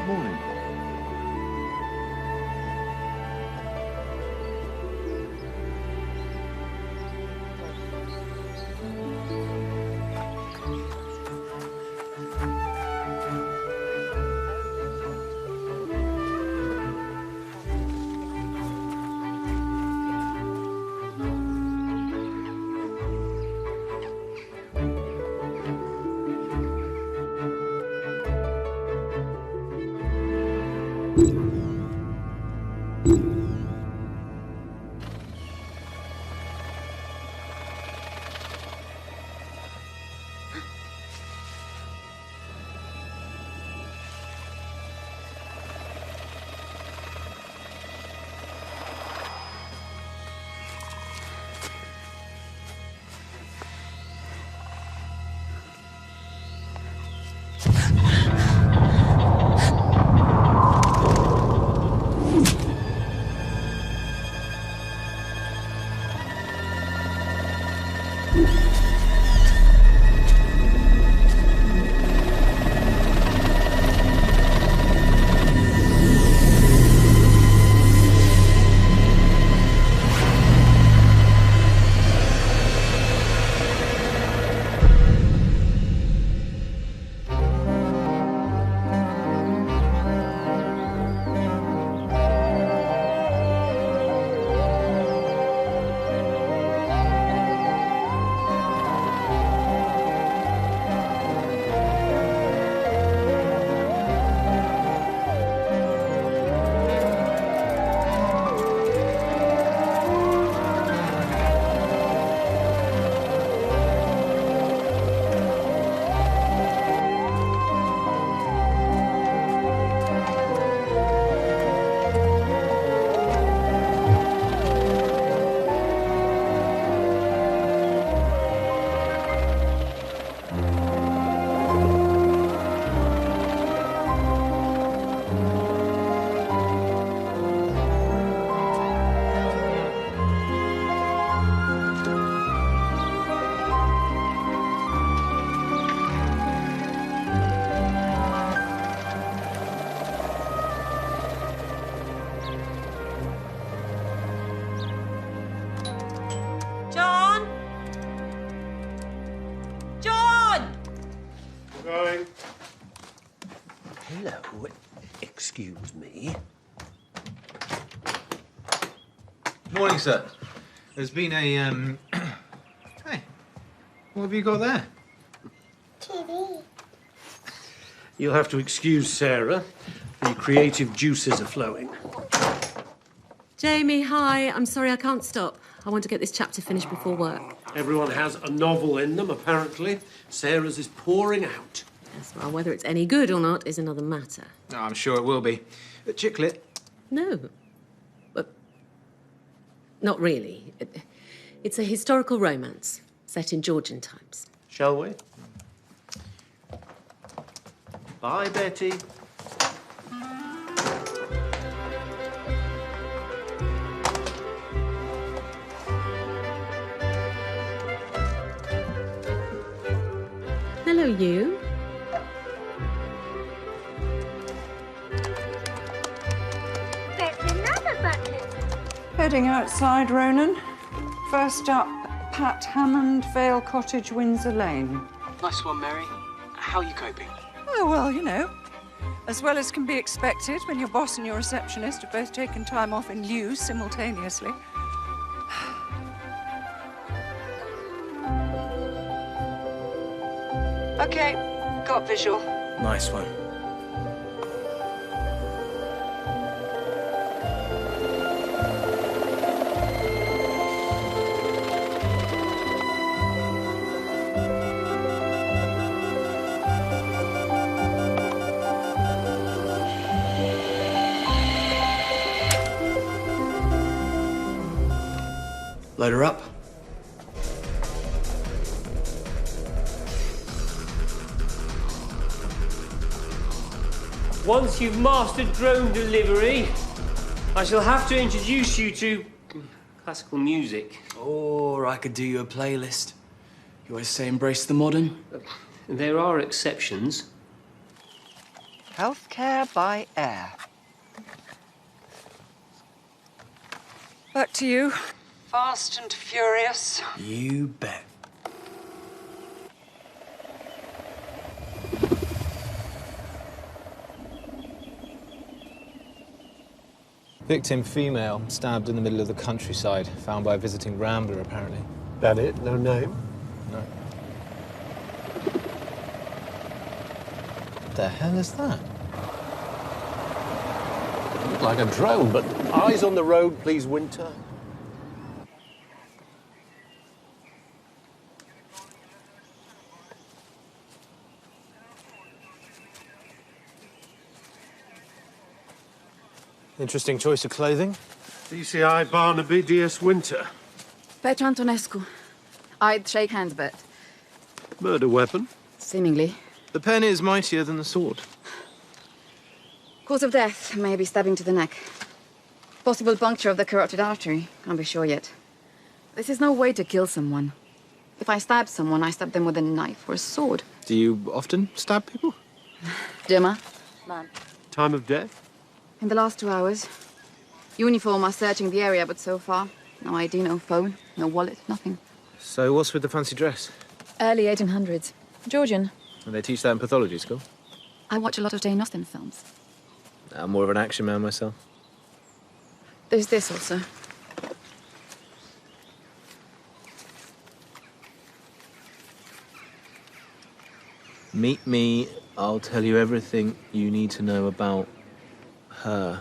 Morning. Hello. Excuse me. Morning, sir. There's been a, Hey, what have you got there? TV. You'll have to excuse Sarah. The creative juices are flowing. Jamie, hi. I'm sorry I can't stop. I want to get this chapter finished before work. Everyone has a novel in them, apparently. Sarah's is pouring out. Yes, well, whether it's any good or not is another matter. Oh, I'm sure it will be. Chicklet? No. But not really. It's a historical romance set in Georgian times. Shall we? Bye, Betty. Hello, you. There's another button. Heading outside, Ronan. First up, Pat Hammond, Vale Cottage, Windsor Lane. Nice one, Mary. How are you coping? Oh, well, you know, as well as can be expected when your boss and your receptionist have both taken time off in lieu simultaneously. Okay, got visual. Nice one. Load her up. Once you've mastered drone delivery, I shall have to introduce you to classical music. Or I could do you a playlist. You always say embrace the modern. There are exceptions. Healthcare by air. Back to you. Fast and furious. You bet. Victim female, stabbed in the middle of the countryside, found by a visiting rambler, apparently. That it? No name? No. What the hell is that? Looked like a drone, but eyes on the road, please, Winter. Interesting choice of clothing. DCI Barnaby, DS Winter. Petru Antonescu. I'd shake hands, but Murder weapon? seemingly. The pen is mightier than the sword. Cause of death, maybe stabbing to the neck. Possible puncture of the carotid artery. Can't be sure yet. This is no way to kill someone. If I stab someone, I stab them with a knife or a sword. Do you often stab people? Gemma? Man. Time of death? In the last 2 hours. Uniform are searching the area, but so far, no ID, no phone, no wallet, nothing. So what's with the fancy dress? Early 1800s. Georgian. And they teach that in pathology school? I watch a lot of Jane Austen films. I'm more of an action man myself. There's this also. Meet me, I'll tell you everything you need to know about her.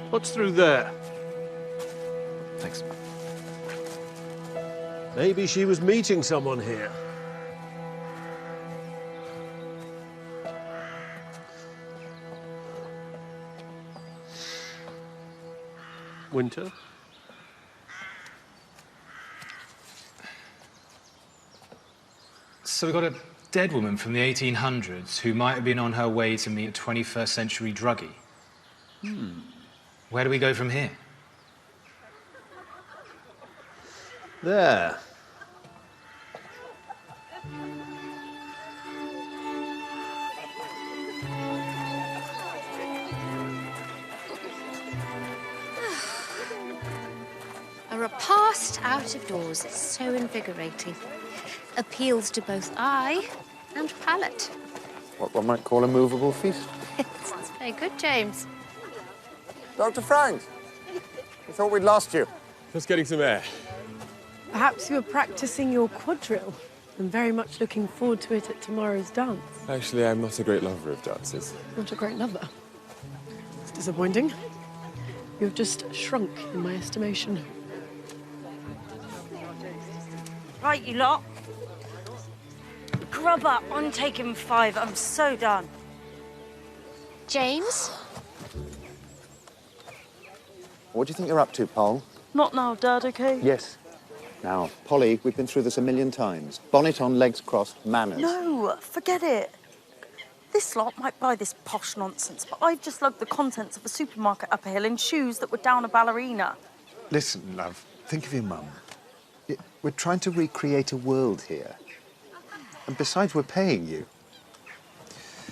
What's through there? Thanks. Maybe she was meeting someone here. Winter? So we've got a dead woman from the 1800s who might have been on her way to meet a 21st century druggie. Where do we go from here? There. A repast out of doors is so invigorating. Appeals to both eye and palate. What one might call a movable feast. That's very good, James. Dr. Franks, we thought we'd lost you. Just getting some air. Perhaps you were practicing your quadrille. I'm very much looking forward to it at tomorrow's dance. Actually, I'm not a great lover of dances. Not a great lover. It's disappointing. You've just shrunk in my estimation. Right, you lot. Grub up, I'm taking 5. I'm so done. James? What do you think you're up to, Paul? Not now, Dad, okay? Yes. Now, Polly, we've been through this a million times. Bonnet on, legs crossed, manners. No, forget it. This lot might buy this posh nonsense, but I've just lugged the contents of a supermarket up a hill in shoes that were down a ballerina. Listen, love, think of your mum. We're trying to recreate a world here. And besides, we're paying you.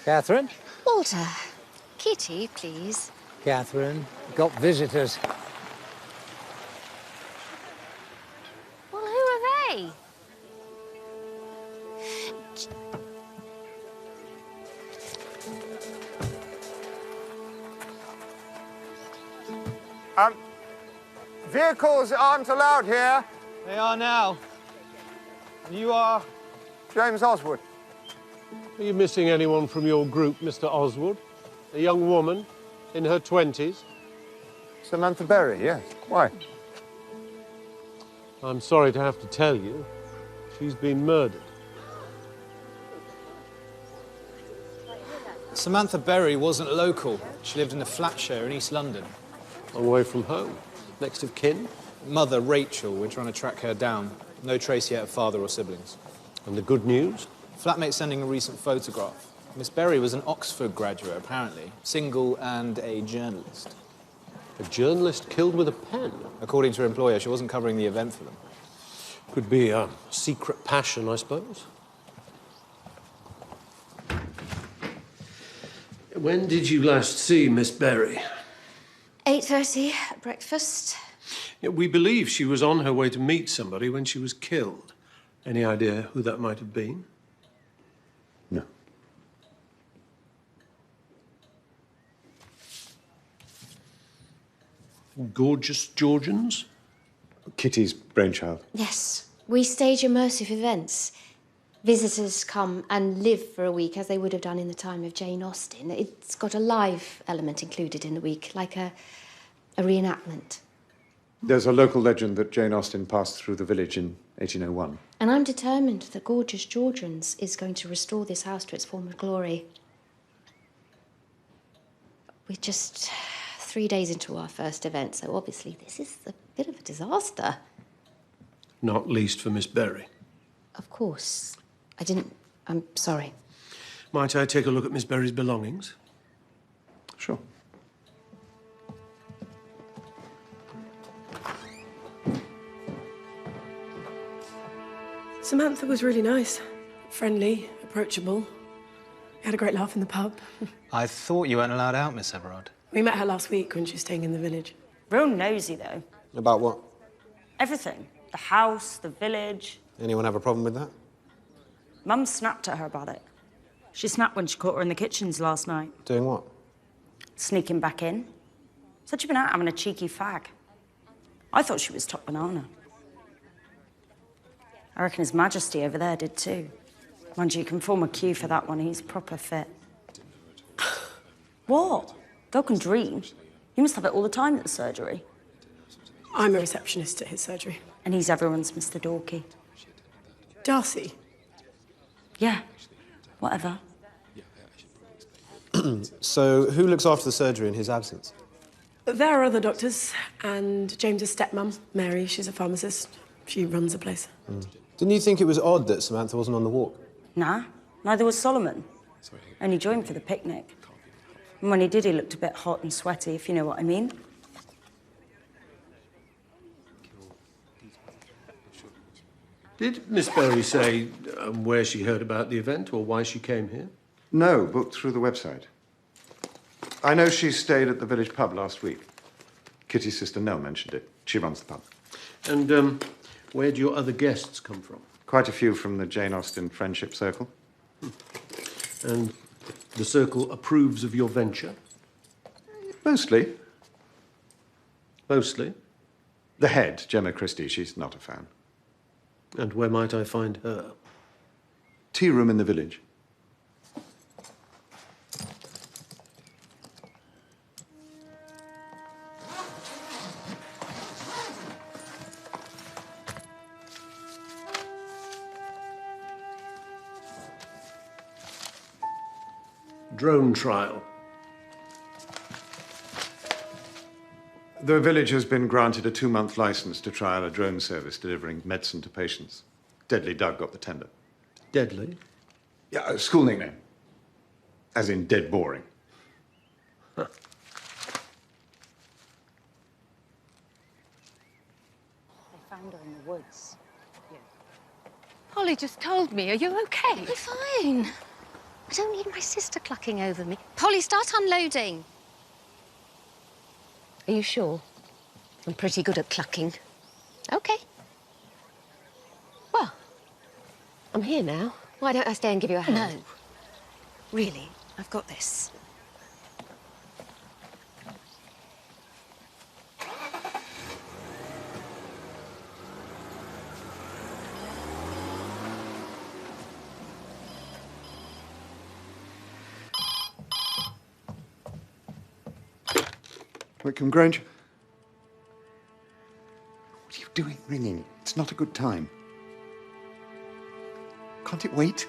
Catherine? Walter. Kitty, please. Catherine, got visitors. Well, who are they? Vehicles aren't allowed here. They are now. You are? James Oswald. Are you missing anyone from your group, Mr. Oswald? A young woman in her 20s? Samantha Berry, yes. Why? I'm sorry to have to tell you, she's been murdered. Samantha Berry wasn't local. She lived in a flat share in East London. Away from home? Next of kin? Mother, Rachel. We're trying to track her down. No trace yet of father or siblings. And the good news? Flatmate sending a recent photograph. Miss Berry was an Oxford graduate, apparently. Single and a journalist. A journalist killed with a pen? According to her employer, she wasn't covering the event for them. Could be a secret passion, I suppose. When did you last see Miss Berry? 8:30 at breakfast. Yeah, we believe she was on her way to meet somebody when she was killed. Any idea who that might have been? No. Gorgeous Georgians? Kitty's brainchild. Yes, we stage immersive events. Visitors come and live for a week as they would have done in the time of Jane Austen. It's got a live element included in the week, like a reenactment. There's a local legend that Jane Austen passed through the village in 1801. And I'm determined that Gorgeous Georgians is going to restore this house to its former glory. We're just 3 days into our first event, so obviously this is a bit of a disaster. Not least for Miss Berry. Of course. I'm sorry. Might I take a look at Miss Berry's belongings? Sure. Samantha was really nice. Friendly, approachable. We had a great laugh in the pub. I thought you weren't allowed out, Miss Everard. We met her last week when she was staying in the village. Real nosy, though. About what? Everything. The house, the village. Anyone have a problem with that? Mum snapped at her about it. She snapped when she caught her in the kitchens last night. Doing what? Sneaking back in. Said she'd been out having a cheeky fag. I thought she was top banana. I reckon His Majesty over there did too. Mind you, you can form a queue for that one. He's proper fit. What? Girl can dream. You must have it all the time at the surgery. I'm a receptionist at his surgery. And he's everyone's Mr. Dorky. Darcy? Yeah, whatever. So, who looks after the surgery in his absence? There are other doctors, and James's stepmum, Mary, she's a pharmacist. She runs the place. Didn't you think it was odd that Samantha wasn't on the walk? Nah, neither was Solomon. Only joined for the picnic. And when he did, he looked a bit hot and sweaty, if you know what I mean. Did Miss Berry say where she heard about the event or why she came here? No, booked through the website. I know she stayed at the village pub last week. Kitty's sister Nell mentioned it. She runs the pub. And where do your other guests come from? Quite a few from the Jane Austen Friendship Circle. And the circle approves of your venture? Mostly. Mostly? The head, Gemma Christie, she's not a fan. And where might I find her? Tea room in the village. Drone trial. The village has been granted a 2-month license to trial a drone service delivering medicine to patients. Deadly Doug got the tender. Deadly? Yeah, a school nickname. As in dead boring. Huh. They found her in the woods. Polly just told me. Are you okay? I'm fine. I don't need my sister clucking over me. Polly, start unloading. Are you sure? I'm pretty good at clucking. Okay. Well, I'm here now. Why don't I stay and give you a hand? No. Really, I've got this. Wickham Grange? What are you doing ringing? It's not a good time. Can't it wait?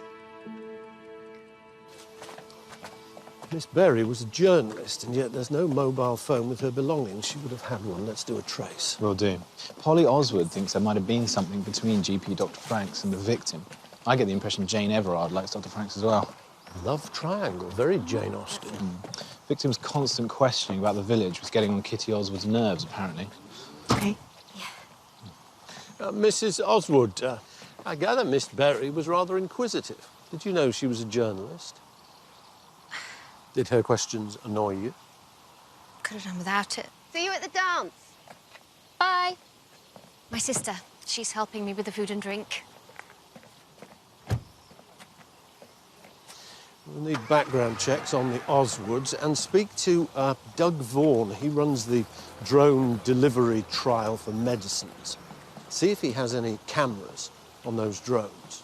Miss Berry was a journalist, and yet there's no mobile phone with her belongings. She would have had one. Let's do a trace. Will do. Polly Oswald thinks there might have been something between GP Dr. Franks and the victim. I get the impression Jane Everard likes Dr. Franks as well. Love triangle, very Jane Austen. Victim's constant questioning about the village was getting on Kitty Oswald's nerves, apparently. Okay. Mrs. Oswald, I gather Miss Berry was rather inquisitive. Did you know she was a journalist? Did her questions annoy you? Could have done without it. See you at the dance. Bye. My sister. She's helping me with the food and drink. We'll need background checks on the Oswoods and speak to Doug Vaughan. He runs the drone delivery trial for medicines. See if he has any cameras on those drones.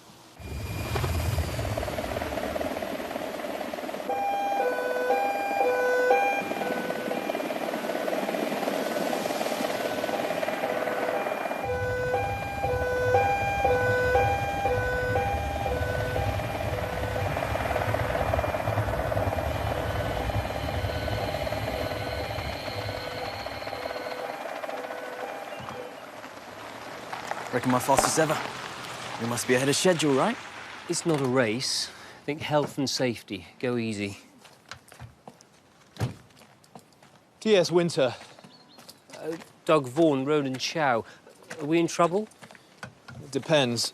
Reckon my fastest ever. We must be ahead of schedule, right? It's not a race. Think health and safety. Go easy. T.S. Winter. Doug Vaughan, Ronan Chow. Are we in trouble? It depends.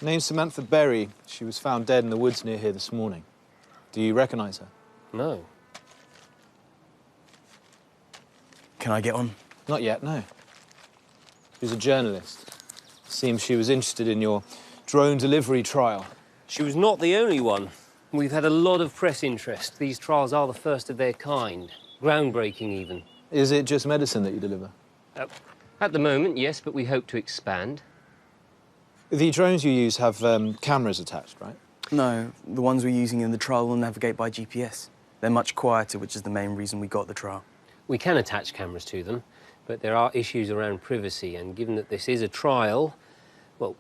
Name's Samantha Berry. She was found dead in the woods near here this morning. Do you recognise her? No. Can I get on? Not yet, no. She was a journalist. Seems she was interested in your drone delivery trial. She was not the only one. We've had a lot of press interest. These trials are the first of their kind. Groundbreaking, even. Is it just medicine that you deliver? At the moment, yes, but we hope to expand. The drones you use have cameras attached, right? No, the ones we're using in the trial will navigate by GPS. They're much quieter, which is the main reason we got the trial. We can attach cameras to them, but there are issues around privacy, and given that this is a trial, well,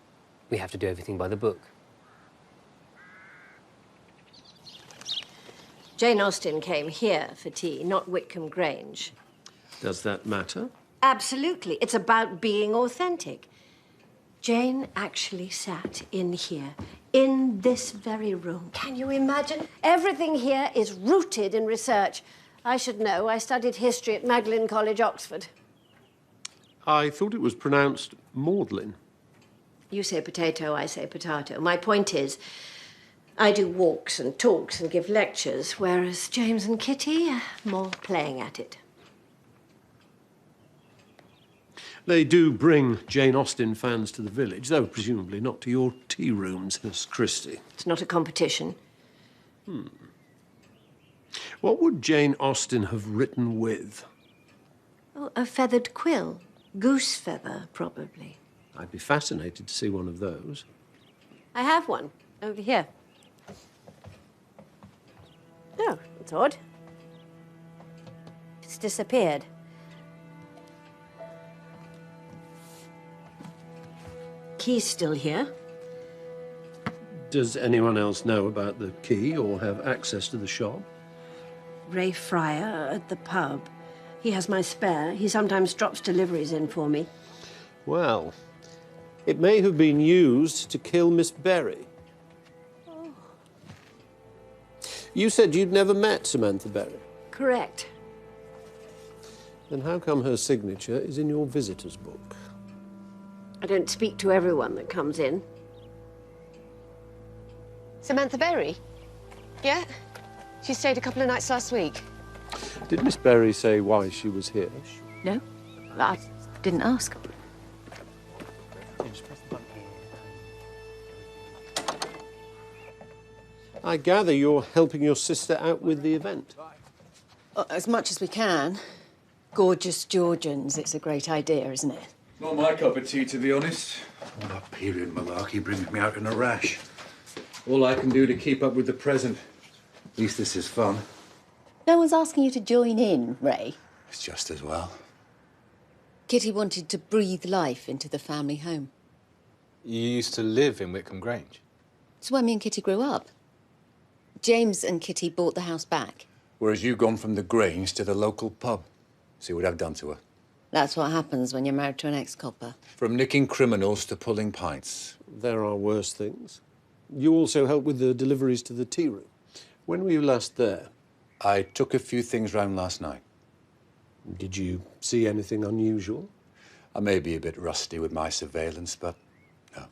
we have to do everything by the book. Jane Austen came here for tea, not Whitcomb Grange. Does that matter? Absolutely. It's about being authentic. Jane actually sat in here, in this very room. Can you imagine? Everything here is rooted in research. I should know. I studied history at Magdalen College, Oxford. I thought it was pronounced Magdalen. You say potato, I say potato. My point is, I do walks and talks and give lectures, whereas James and Kitty are more playing at it. They do bring Jane Austen fans to the village, though presumably not to your tea rooms, Miss Christie. It's not a competition. What would Jane Austen have written with? Oh, a feathered quill. Goose feather, probably. I'd be fascinated to see one of those. I have one, over here. Oh, that's odd. It's disappeared. Key's still here. Does anyone else know about the key or have access to the shop? Ray Fryer at the pub. He has my spare. He sometimes drops deliveries in for me. Well, it may have been used to kill Miss Berry. Oh. You said you'd never met Samantha Berry. Correct. Then how come her signature is in your visitor's book? I don't speak to everyone that comes in. Samantha Berry? Yeah? She stayed a couple of nights last week. Did Miss Berry say why she was here? No, I didn't ask. I gather you're helping your sister out with the event. As much as we can. Gorgeous Georgians, it's a great idea, isn't it? Not my cup of tea, to be honest. All that period malarkey brings me out in a rash. All I can do to keep up with the present. At least this is fun. No one's asking you to join in, Ray. It's just as well. Kitty wanted to breathe life into the family home. You used to live in Whitcomb Grange? It's where me and Kitty grew up. James and Kitty bought the house back. Whereas you've gone from the Grange to the local pub. See what I've done to her. That's what happens when you're married to an ex-copper. From nicking criminals to pulling pints. There are worse things. You also help with the deliveries to the tea room. When were you last there? I took a few things round last night. Did you see anything unusual? I may be a bit rusty with my surveillance, but no.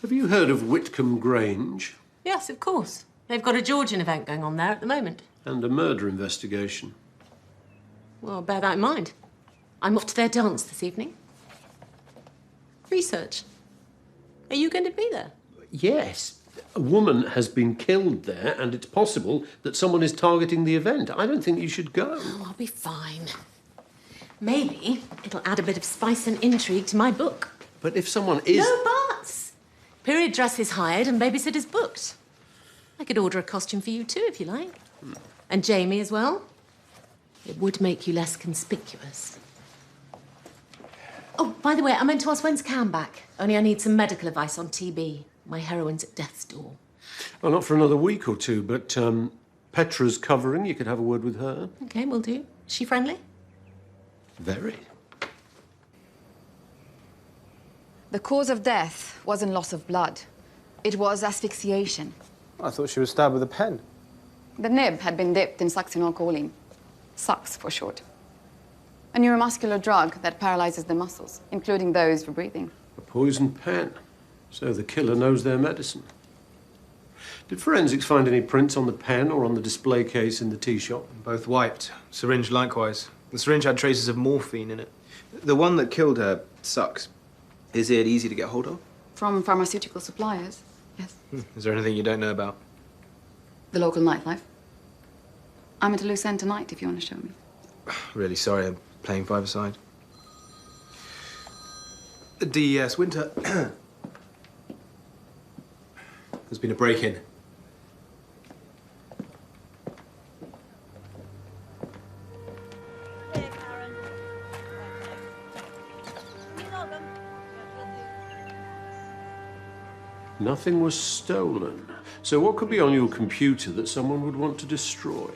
Have you heard of Whitcomb Grange? Yes, of course. They've got a Georgian event going on there at the moment. And a murder investigation. Well, bear that in mind. I'm off to their dance this evening. Research. Are you going to be there? Yes. A woman has been killed there, and it's possible that someone is targeting the event. I don't think you should go. Oh, I'll be fine. Maybe it'll add a bit of spice and intrigue to my book. But if someone is... No buts! Period dress is hired and babysitter's booked. I could order a costume for you too, if you like. And Jamie as well. It would make you less conspicuous. Oh, by the way, I meant to ask, when's Cam back? Only I need some medical advice on TB. My heroine's at death's door. Well, not for another week or two, but Petra's covering. You could have a word with her. OK, will do. Is she friendly? Very. The cause of death wasn't loss of blood. It was asphyxiation. I thought she was stabbed with a pen. The nib had been dipped in succinylcholine. Sux for short. A neuromuscular drug that paralyzes the muscles, including those for breathing. A poison pen. So the killer knows their medicine. Did forensics find any prints on the pen or on the display case in the tea shop? Both wiped. Syringe likewise. The syringe had traces of morphine in it. The one that killed her, Sux, is it easy to get hold of? From pharmaceutical suppliers, yes. Is there anything you don't know about? The local nightlife. I'm at a loose end tonight if you want to show me. Really sorry, I'm playing five-a-side. DES, Winter. There's been a break-in. Nothing was stolen. So what could be on your computer that someone would want to destroy?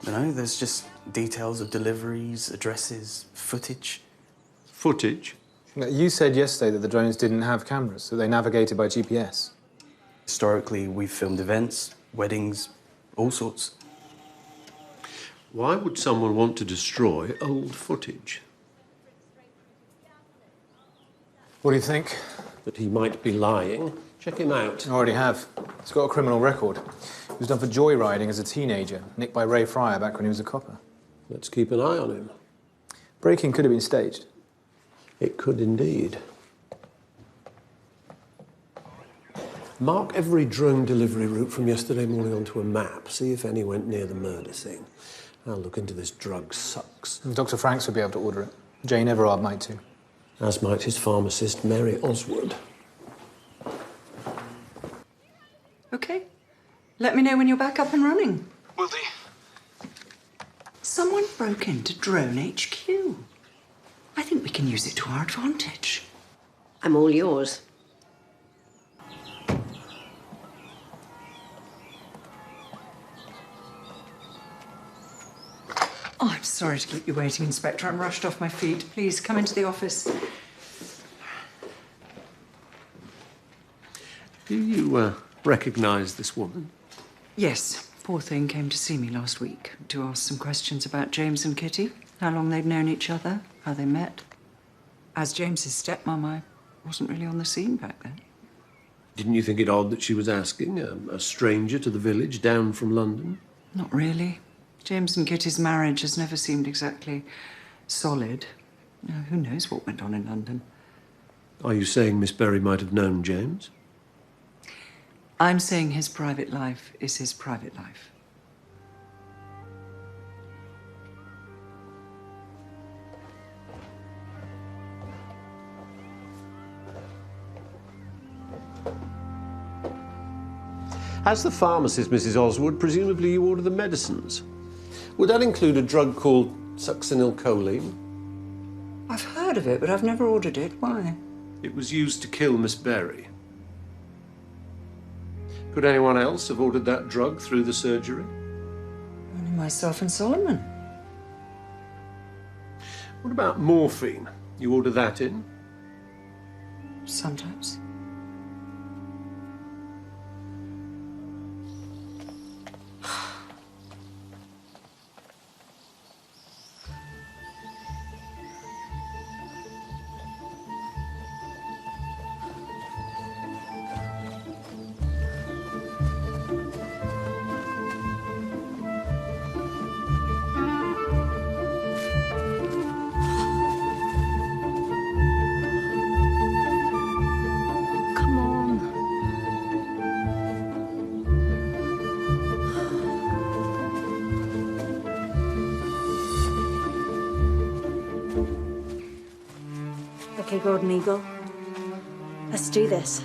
No, there's just details of deliveries, addresses, footage. Footage? You said yesterday that the drones didn't have cameras, that they navigated by GPS. Historically, we've filmed events, weddings, all sorts. Why would someone want to destroy old footage? What do you think? That he might be lying. Check him out. I already have. He's got a criminal record. He was done for joyriding as a teenager, nicked by Ray Fryer back when he was a copper. Let's keep an eye on him. Break-in could have been staged. It could indeed. Mark every drone delivery route from yesterday morning onto a map. See if any went near the murder scene. I'll look into this drug Sux. Dr. Franks would be able to order it. Jane Everard might too. As might his pharmacist, Mary Oswald. OK. Let me know when you're back up and running. Will do. Someone broke into Drone HQ. I think we can use it to our advantage. I'm all yours. Oh, I'm sorry to keep you waiting, Inspector. I'm rushed off my feet. Please come into the office. Do you recognise this woman? Yes, poor thing came to see me last week to ask some questions about James and Kitty, how long they'd known each other, how they met. As James's stepmom, I wasn't really on the scene back then. Didn't you think it odd that she was asking a stranger to the village down from London? Not really. James and Kitty's marriage has never seemed exactly solid. Now, who knows what went on in London? Are you saying Miss Berry might have known James? I'm saying his private life is his private life. As the pharmacist, Mrs. Oswood, presumably you order the medicines. Would that include a drug called succinylcholine? I've heard of it, but I've never ordered it. Why? It was used to kill Miss Berry. Could anyone else have ordered that drug through the surgery? Only myself and Solomon. What about morphine? You order that in? Sometimes. Okay, Golden Eagle. Let's do this.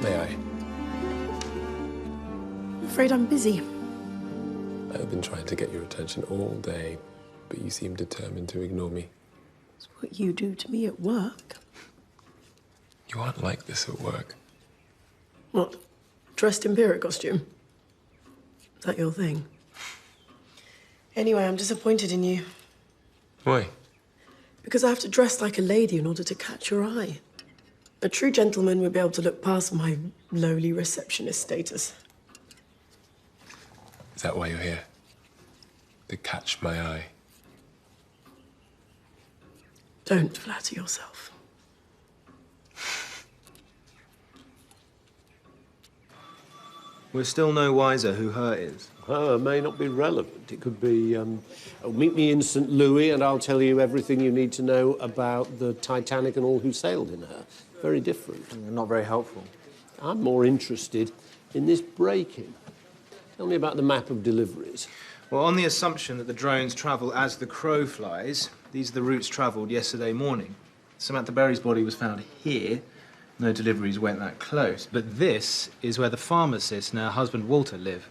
May I? I'm afraid I'm busy. I've been trying to get your attention all day, but you seem determined to ignore me. It's what you do to me at work. You aren't like this at work. What? Dressed in period costume? Is that your thing? Anyway, I'm disappointed in you. Why? Because I have to dress like a lady in order to catch your eye. A true gentleman would be able to look past my lowly receptionist status. Is that why you're here? To catch my eye? Don't flatter yourself. We're still no wiser who her is. Her may not be relevant. It could be, meet me in St. Louis and I'll tell you everything you need to know about the Titanic and all who sailed in her. Very different. Not very helpful. I'm more interested in this break-in. Tell me about the map of deliveries. Well, on the assumption that the drones travel as the crow flies, these are the routes travelled yesterday morning. Samantha Berry's body was found here. No deliveries went that close. But this is where the pharmacist and her husband Walter live.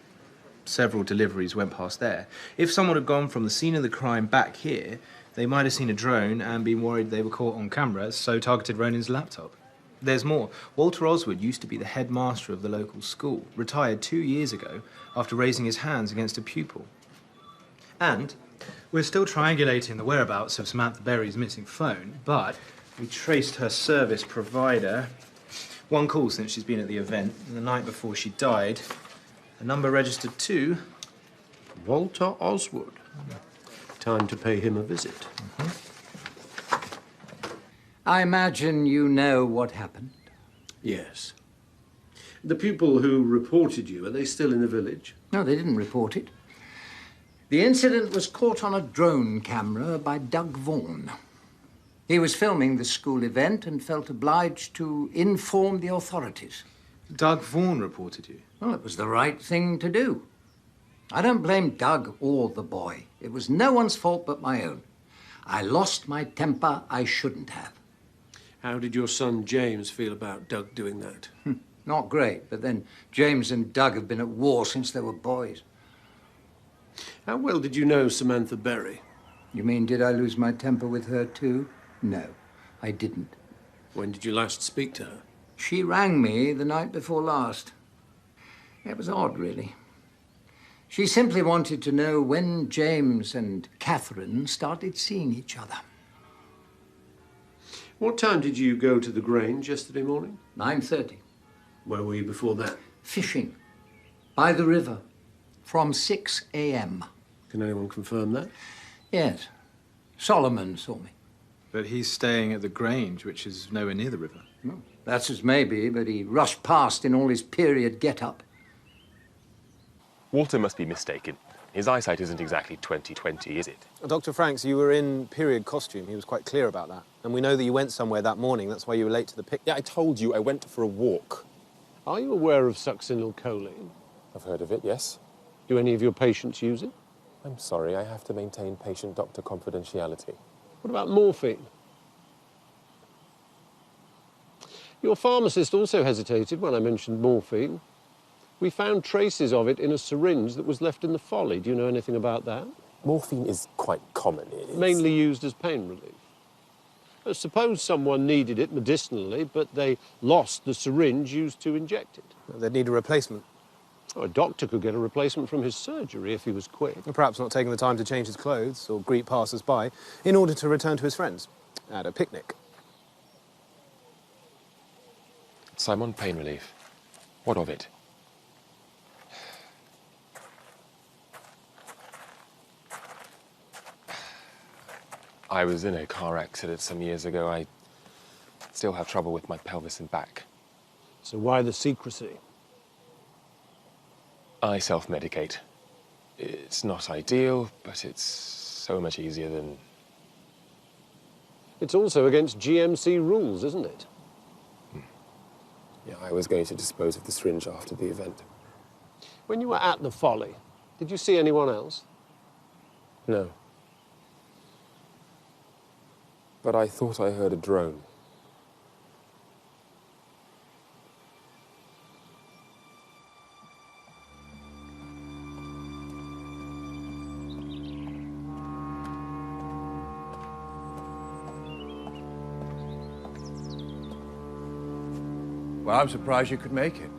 Several deliveries went past there. If someone had gone from the scene of the crime back here, they might have seen a drone and been worried they were caught on camera, so targeted Ronin's laptop. There's more. Walter Oswood used to be the headmaster of the local school, retired 2 years ago after raising his hands against a pupil. And we're still triangulating the whereabouts of Samantha Berry's missing phone, but we traced her service provider. One call since she's been at the event, and the night before she died, a number registered to Walter Oswood. Time to pay him a visit. I imagine you know what happened. Yes. The pupil who reported you, are they still in the village? No, they didn't report it. The incident was caught on a drone camera by Doug Vaughan. He was filming the school event and felt obliged to inform the authorities. Doug Vaughan reported you? Well, it was the right thing to do. I don't blame Doug or the boy. It was no one's fault but my own. I lost my temper I shouldn't have. How did your son James feel about Doug doing that? Not great, but then James and Doug have been at war since they were boys. How well did you know Samantha Berry? You mean, did I lose my temper with her too? No, I didn't. When did you last speak to her? She rang me the night before last. It was odd, really. She simply wanted to know when James and Catherine started seeing each other. What time did you go to the Grange yesterday morning? 9:30. Where were you before that? Fishing. By the river. From 6 a.m. Can anyone confirm that? Yes. Solomon saw me. But he's staying at the Grange, which is nowhere near the river. Well, that's as maybe, but he rushed past in all his period get-up. Walter must be mistaken. His eyesight isn't exactly 20/20, is it? Dr. Franks, you were in period costume. He was quite clear about that. And we know that you went somewhere that morning. That's why you were late to the picnic. Yeah, I told you I went for a walk. Are you aware of succinylcholine? I've heard of it, yes. Do any of your patients use it? I'm sorry, I have to maintain patient-doctor confidentiality. What about morphine? Your pharmacist also hesitated when I mentioned morphine. We found traces of it in a syringe that was left in the folly. Do you know anything about that? Morphine is quite common. Mainly used as pain relief. Suppose someone needed it medicinally, but they lost the syringe used to inject it. They'd need a replacement. Oh, a doctor could get a replacement from his surgery if he was quick. Or perhaps not taking the time to change his clothes or greet passers-by in order to return to his friends at a picnic. So I'm on pain relief. What of it? I was in a car accident some years ago. I still have trouble with my pelvis and back. So why the secrecy? I self-medicate. It's not ideal, but it's so much easier than... It's also against GMC rules, isn't it? Yeah, I was going to dispose of the syringe after the event. When you were at the Folly, did you see anyone else? No. But I thought I heard a drone. Well, I'm surprised you could make it.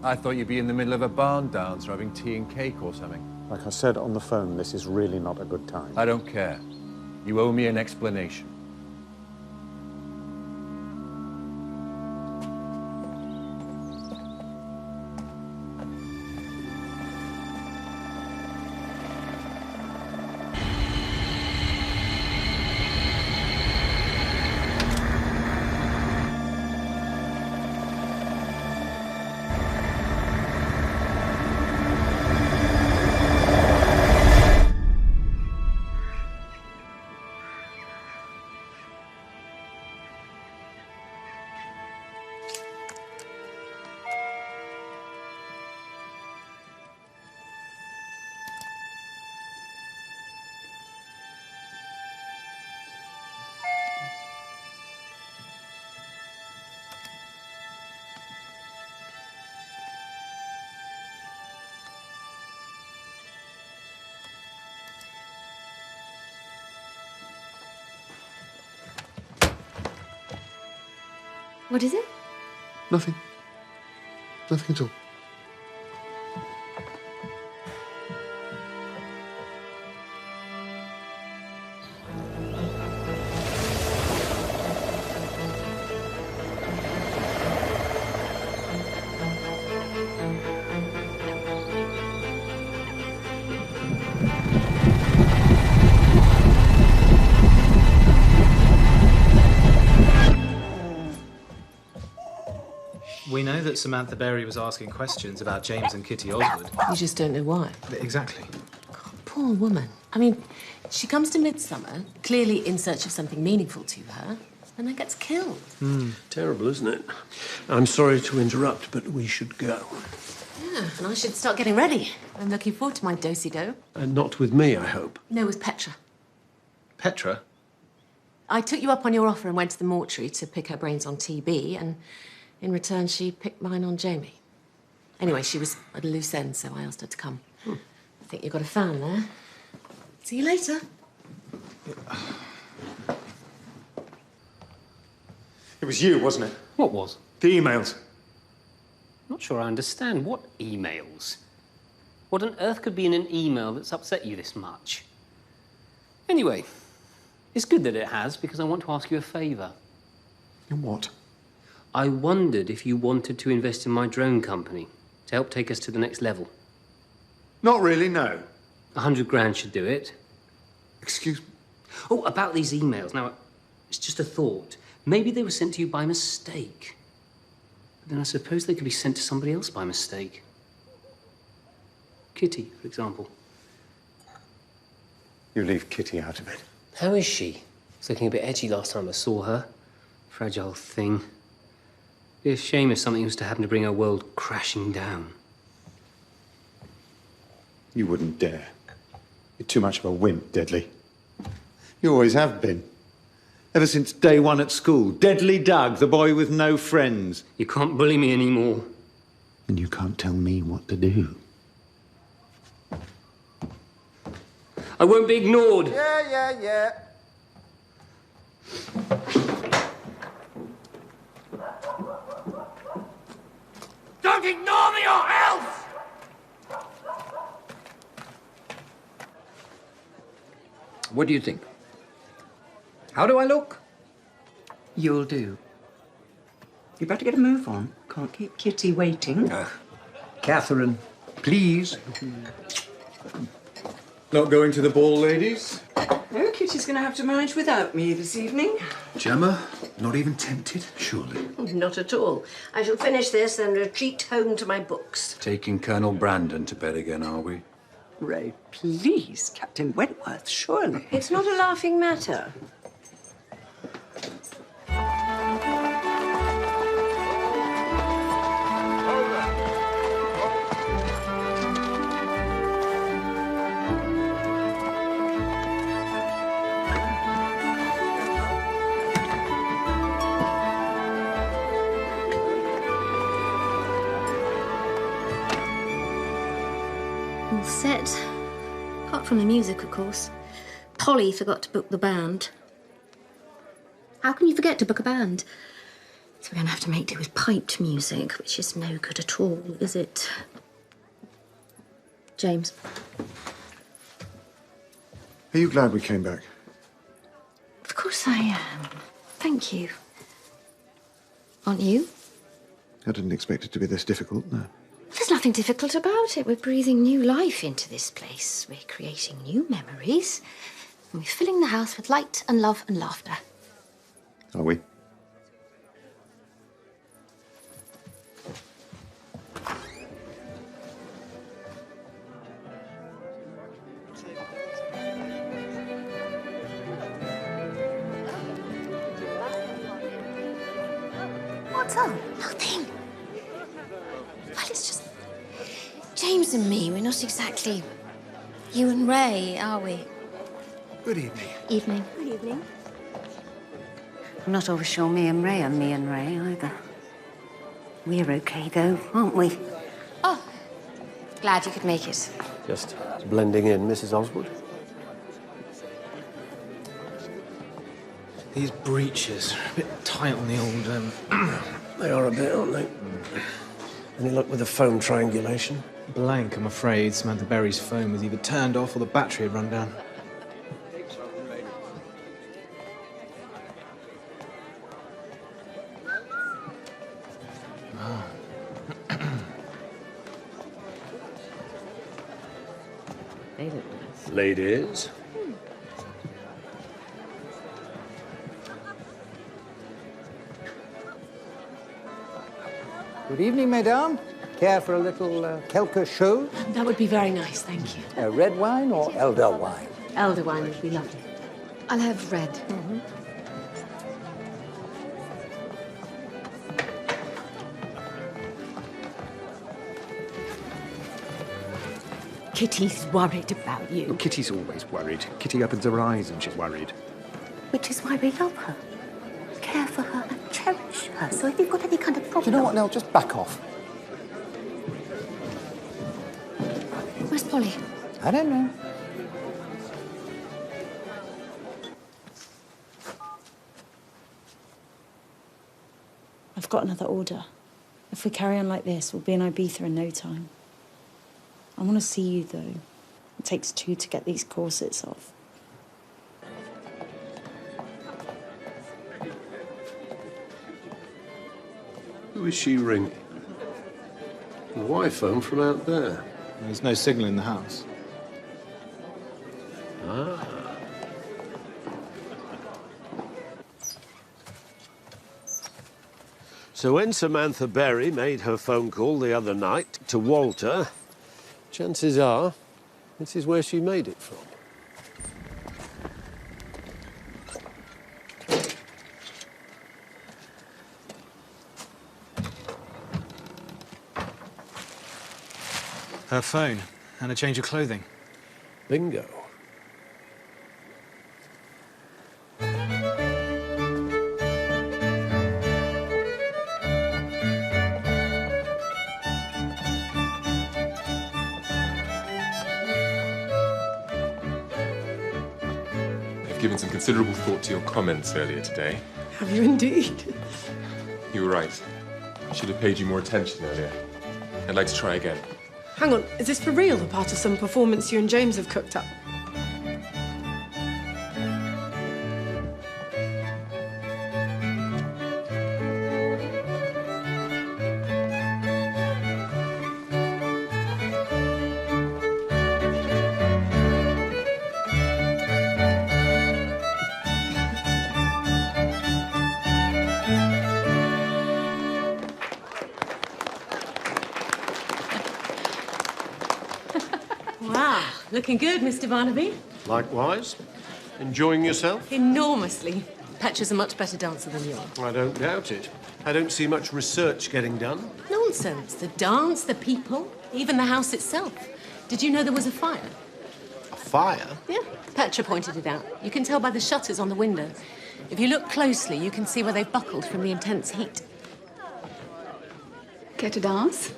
I thought you'd be in the middle of a barn dance or having tea and cake or something. Like I said on the phone, this is really not a good time. I don't care. You owe me an explanation. What is it? Nothing. Nothing at all. We know that Samantha Berry was asking questions about James and Kitty Osgood. You just don't know why. Exactly. Poor woman. I mean, she comes to Midsomer, clearly in search of something meaningful to her, and then gets killed. Terrible, isn't it? I'm sorry to interrupt, but we should go. Yeah, and I should start getting ready. I'm looking forward to my do-si-do. And not with me, I hope. No, with Petra. Petra? I took you up on your offer and went to the mortuary to pick her brains on TB, and in return, she picked mine on Jamie. Anyway, she was at a loose end, so I asked her to come. I think you've got a fan there. See you later. It was you, wasn't it? What was? The emails. Not sure I understand. What emails? What on earth could be in an email that's upset you this much? Anyway, it's good that it has, because I want to ask you a favour. In what? I wondered if you wanted to invest in my drone company to help take us to the next level. Not really, no. 100 grand should do it. Excuse me? Oh, about these emails. Now, it's just a thought. Maybe they were sent to you by mistake. But then I suppose they could be sent to somebody else by mistake. Kitty, for example. You leave Kitty out of it. How is she? She's looking a bit edgy last time I saw her. Fragile thing. Be a shame if something was to happen to bring her world crashing down. You wouldn't dare. You're too much of a wimp, Deadly. You always have been. Ever since day one at school. Deadly Doug, the boy with no friends. You can't bully me anymore. And you can't tell me what to do. I won't be ignored. Yeah. Don't ignore me or else! What do you think? How do I look? You'll do. You better get a move on. Can't keep Kitty waiting. Catherine, please. Not going to the ball, ladies? No, Kitty's going to have to manage without me this evening. Gemma, not even tempted, surely? Not at all. I shall finish this and retreat home to my books. Taking Colonel Brandon to bed again, are we? Ray, please, Captain Wentworth, surely. It's not a laughing matter. All set. Apart from the music, of course. Polly forgot to book the band. How can you forget to book a band? So we're going to have to make do with piped music, which is no good at all, is it? James. Are you glad we came back? Of course I am. Thank you. Aren't you? I didn't expect it to be this difficult, no. There's nothing difficult about it. We're breathing new life into this place. We're creating new memories. And we're filling the house with light and love and laughter. Are we? What's up? Nothing. Well, it's just James and me. We're not exactly you and Ray, are we? Good evening. Evening. Good evening. I'm not always sure me and Ray either. We're okay, though, aren't we? Oh, glad you could make it. Just blending in, Mrs. Oswald. These breeches are a bit tight on the old, They are a bit, aren't they? Any luck with the foam triangulation? Blank, I'm afraid. Samantha Berry's phone was either turned off or the battery had run down. They look nice. Ladies. Good evening, mesdames. Care for a little quelque chose? That would be very nice, thank you. Red wine or elder wine? Elder wine would be lovely. I'll have red. Kitty's worried about you. Kitty's always worried. Kitty opens her eyes and she's worried. Which is why we love her. Care for her and cherish her. So if you've got any kind of problem... You know what, Nell? Just back off. Where's Polly? I don't know. I've got another order. If we carry on like this, we'll be in Ibiza in no time. I want to see you, though. It takes two to get these corsets off. Who is she ringing? The Y-phone from out there. There's no signal in the house. Ah. So when Samantha Berry made her phone call the other night to Walter, chances are this is where she made it from. Her phone and a change of clothing. Bingo. I've given some considerable thought to your comments earlier today. Have you indeed? You were right. I should have paid you more attention earlier. I'd like to try again. Hang on, is this for real or part of some performance you and James have cooked up? Wow, looking good, Mr. Barnaby. Likewise. Enjoying yourself? Enormously. Petra's a much better dancer than you are. I don't doubt it. I don't see much research getting done. Nonsense. The dance, the people, even the house itself. Did you know there was a fire? A fire? Yeah, Petra pointed it out. You can tell by the shutters on the window. If you look closely, you can see where they've buckled from the intense heat. Care to dance?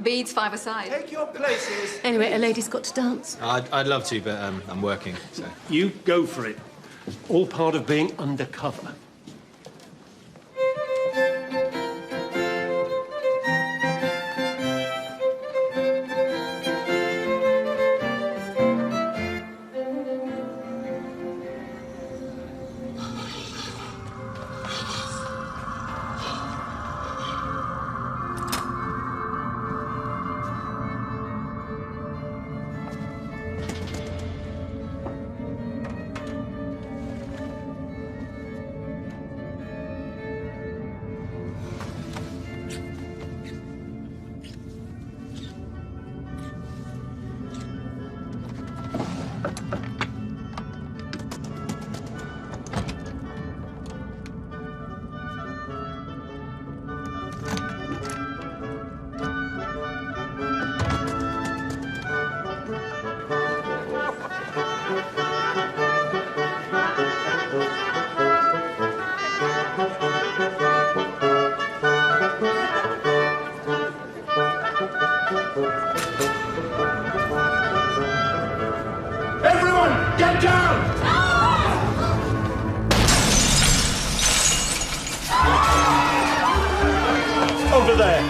Beads five-a-side. Take your places. Anyway, a lady's got to dance. I'd love to, but I'm working, so... You go for it. All part of being undercover. Everyone, get down! Over there.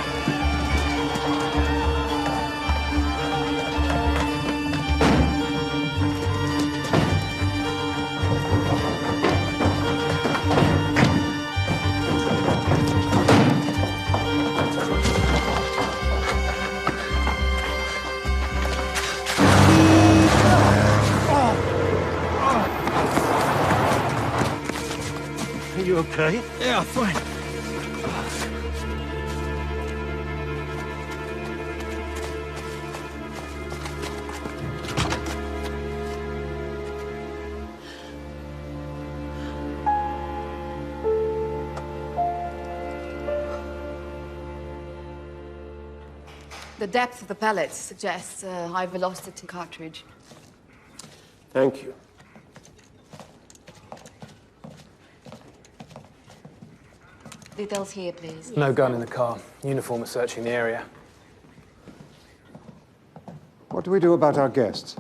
Are you okay? Yeah, fine. The depth of the pellets suggests a high-velocity cartridge. Thank you. Details here, please. No gun in the car. Uniform is searching the area. What do we do about our guests?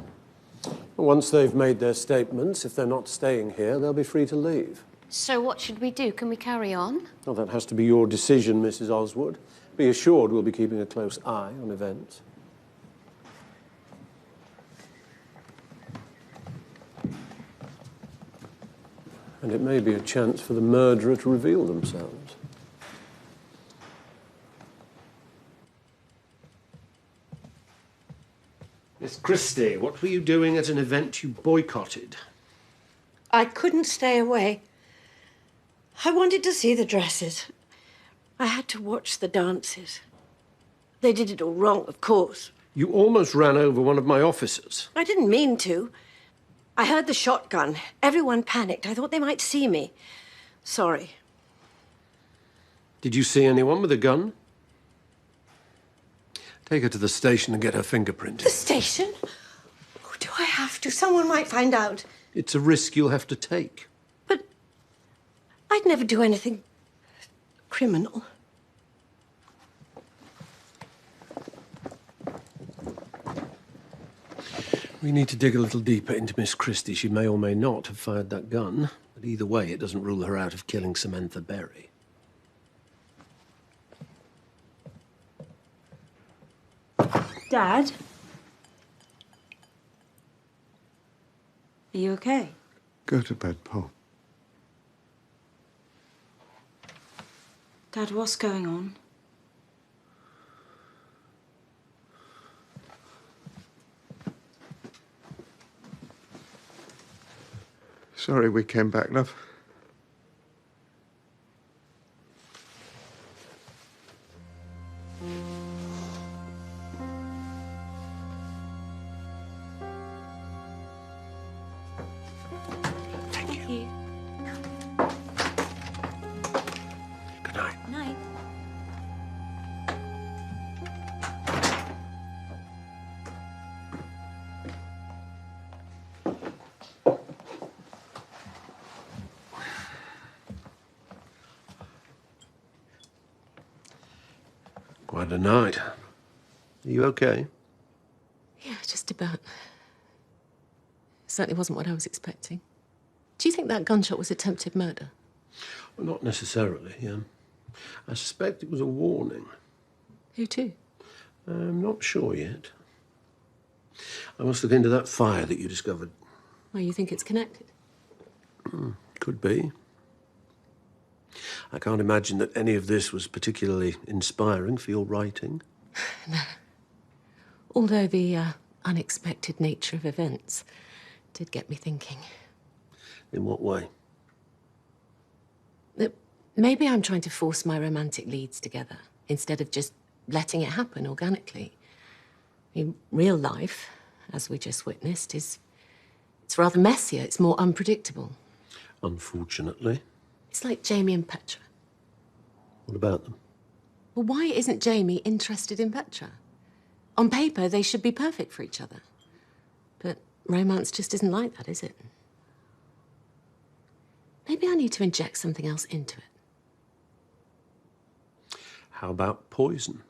Once they've made their statements, if they're not staying here, they'll be free to leave. So what should we do? Can we carry on? Well, that has to be your decision, Mrs. Oswood. Be assured we'll be keeping a close eye on events. And it may be a chance for the murderer to reveal themselves. Miss Christie, what were you doing at an event you boycotted? I couldn't stay away. I wanted to see the dresses. I had to watch the dances. They did it all wrong, of course. You almost ran over one of my officers. I didn't mean to. I heard the shotgun. Everyone panicked. I thought they might see me. Sorry. Did you see anyone with a gun? Take her to the station and get her fingerprinted. The station? Oh, do I have to? Someone might find out. It's a risk you'll have to take. But I'd never do anything criminal. We need to dig a little deeper into Miss Christie. She may or may not have fired that gun, but either way, it doesn't rule her out of killing Samantha Berry. Dad? Are you okay? Go to bed, Paul. Dad, what's going on? Sorry we came back, love. Thank you. Good night. Night. Quite a night. Are you okay? Yeah, just about. Certainly wasn't what I was expecting. Do you think that gunshot was attempted murder? Well, not necessarily, I suspect it was a warning. Who to? I'm not sure yet. I must look into that fire that you discovered. Well, you think it's connected? Could be. I can't imagine that any of this was particularly inspiring for your writing. No. Although the unexpected nature of events did get me thinking. In what way? That maybe I'm trying to force my romantic leads together instead of just letting it happen organically. I mean, real life, as we just witnessed, it's rather messier. It's more unpredictable. Unfortunately. It's like Jamie and Petra. What about them? Well, why isn't Jamie interested in Petra? On paper, they should be perfect for each other. But romance just isn't like that, is it? Maybe I need to inject something else into it. How about poison?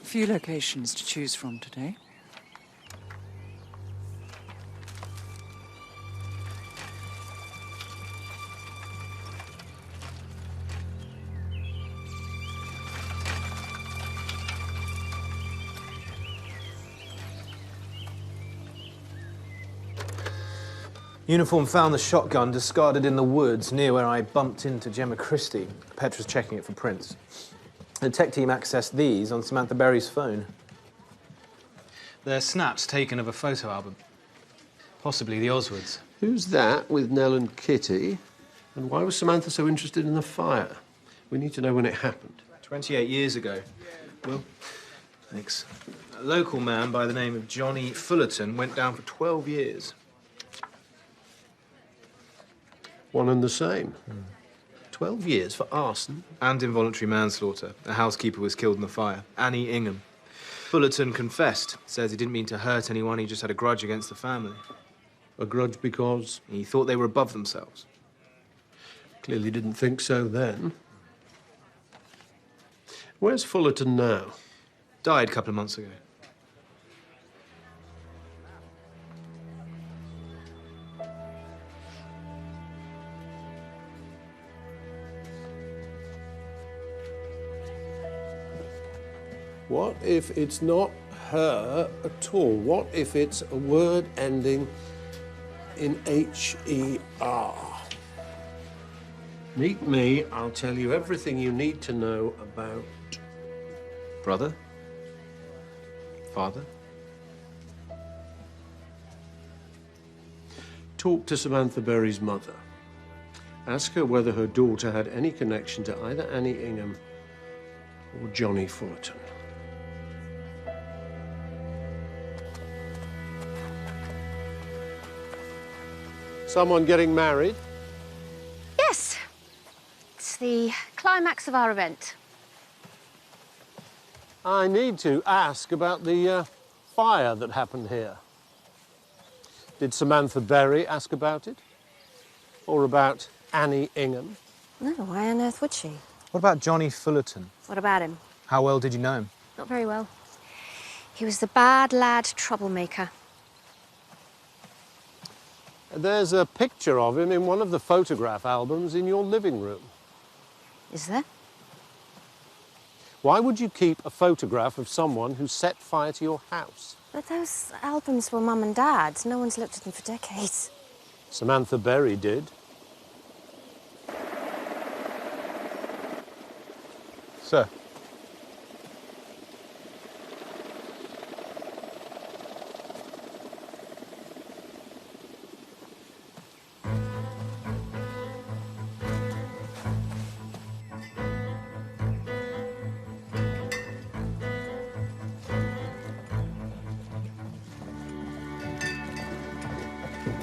A few locations to choose from today. Uniform found the shotgun discarded in the woods near where I bumped into Gemma Christie. Petra's checking it for prints. The tech team accessed these on Samantha Berry's phone. They're snaps taken of a photo album. Possibly the Oswoods. Who's that with Nell and Kitty? And why was Samantha so interested in the fire? We need to know when it happened. 28 years ago. Well, thanks. A local man by the name of Johnny Fullerton went down for 12 years. One and the same. 12 years for arson. And involuntary manslaughter. A housekeeper was killed in the fire. Annie Ingham. Fullerton confessed. Says he didn't mean to hurt anyone, he just had a grudge against the family. A grudge because? He thought they were above themselves. Clearly didn't think so then. Where's Fullerton now? Died a couple of months ago. What if it's not her at all? What if it's a word ending in H-E-R? Meet me, I'll tell you everything you need to know about... Brother? Father? Talk to Samantha Berry's mother. Ask her whether her daughter had any connection to either Annie Ingham or Johnny Fullerton. Someone getting married? Yes. It's the climax of our event. I need to ask about the fire that happened here. Did Samantha Berry ask about it? Or about Annie Ingham? No, why on earth would she? What about Johnny Fullerton? What about him? How well did you know him? Not very well. He was the bad lad troublemaker. There's a picture of him in one of the photograph albums in your living room. Is there? Why would you keep a photograph of someone who set fire to your house? But those albums were Mum and Dad's. No one's looked at them for decades. Samantha Berry did. Sir.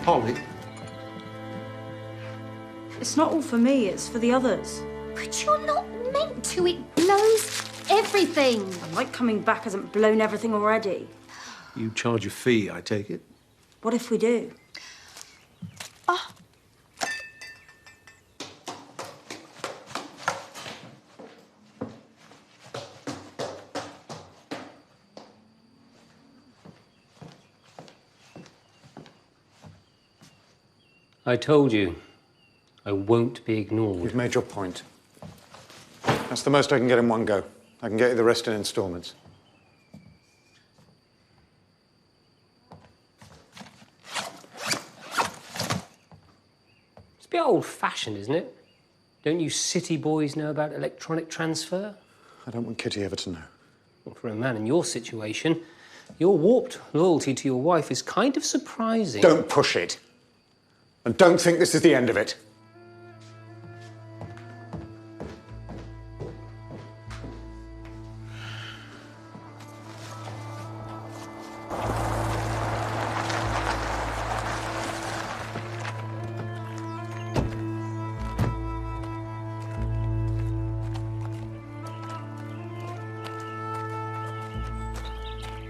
Polly. It's not all for me, it's for the others. But you're not meant to. It blows everything. And like coming back hasn't blown everything already. You charge a fee, I take it? What if we do? I told you, I won't be ignored. You've made your point. That's the most I can get in one go. I can get you the rest in installments. It's a bit old-fashioned, isn't it? Don't you city boys know about electronic transfer? I don't want Kitty ever to know. Well, for a man in your situation, your warped loyalty to your wife is kind of surprising. Don't push it. And don't think this is the end of it.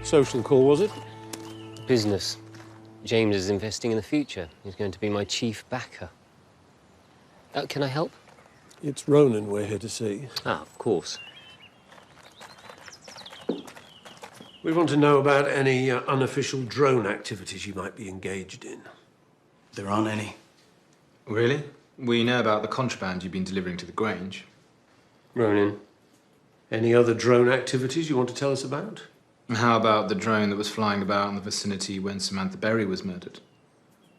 Social call, was it? Business. James is investing in the future. He's going to be my chief backer. Can I help? It's Ronan we're here to see. Ah, of course. We want to know about any unofficial drone activities you might be engaged in. There aren't any. Really? We know about the contraband you've been delivering to the Grange. Ronan, any other drone activities you want to tell us about? And how about the drone that was flying about in the vicinity when Samantha Berry was murdered?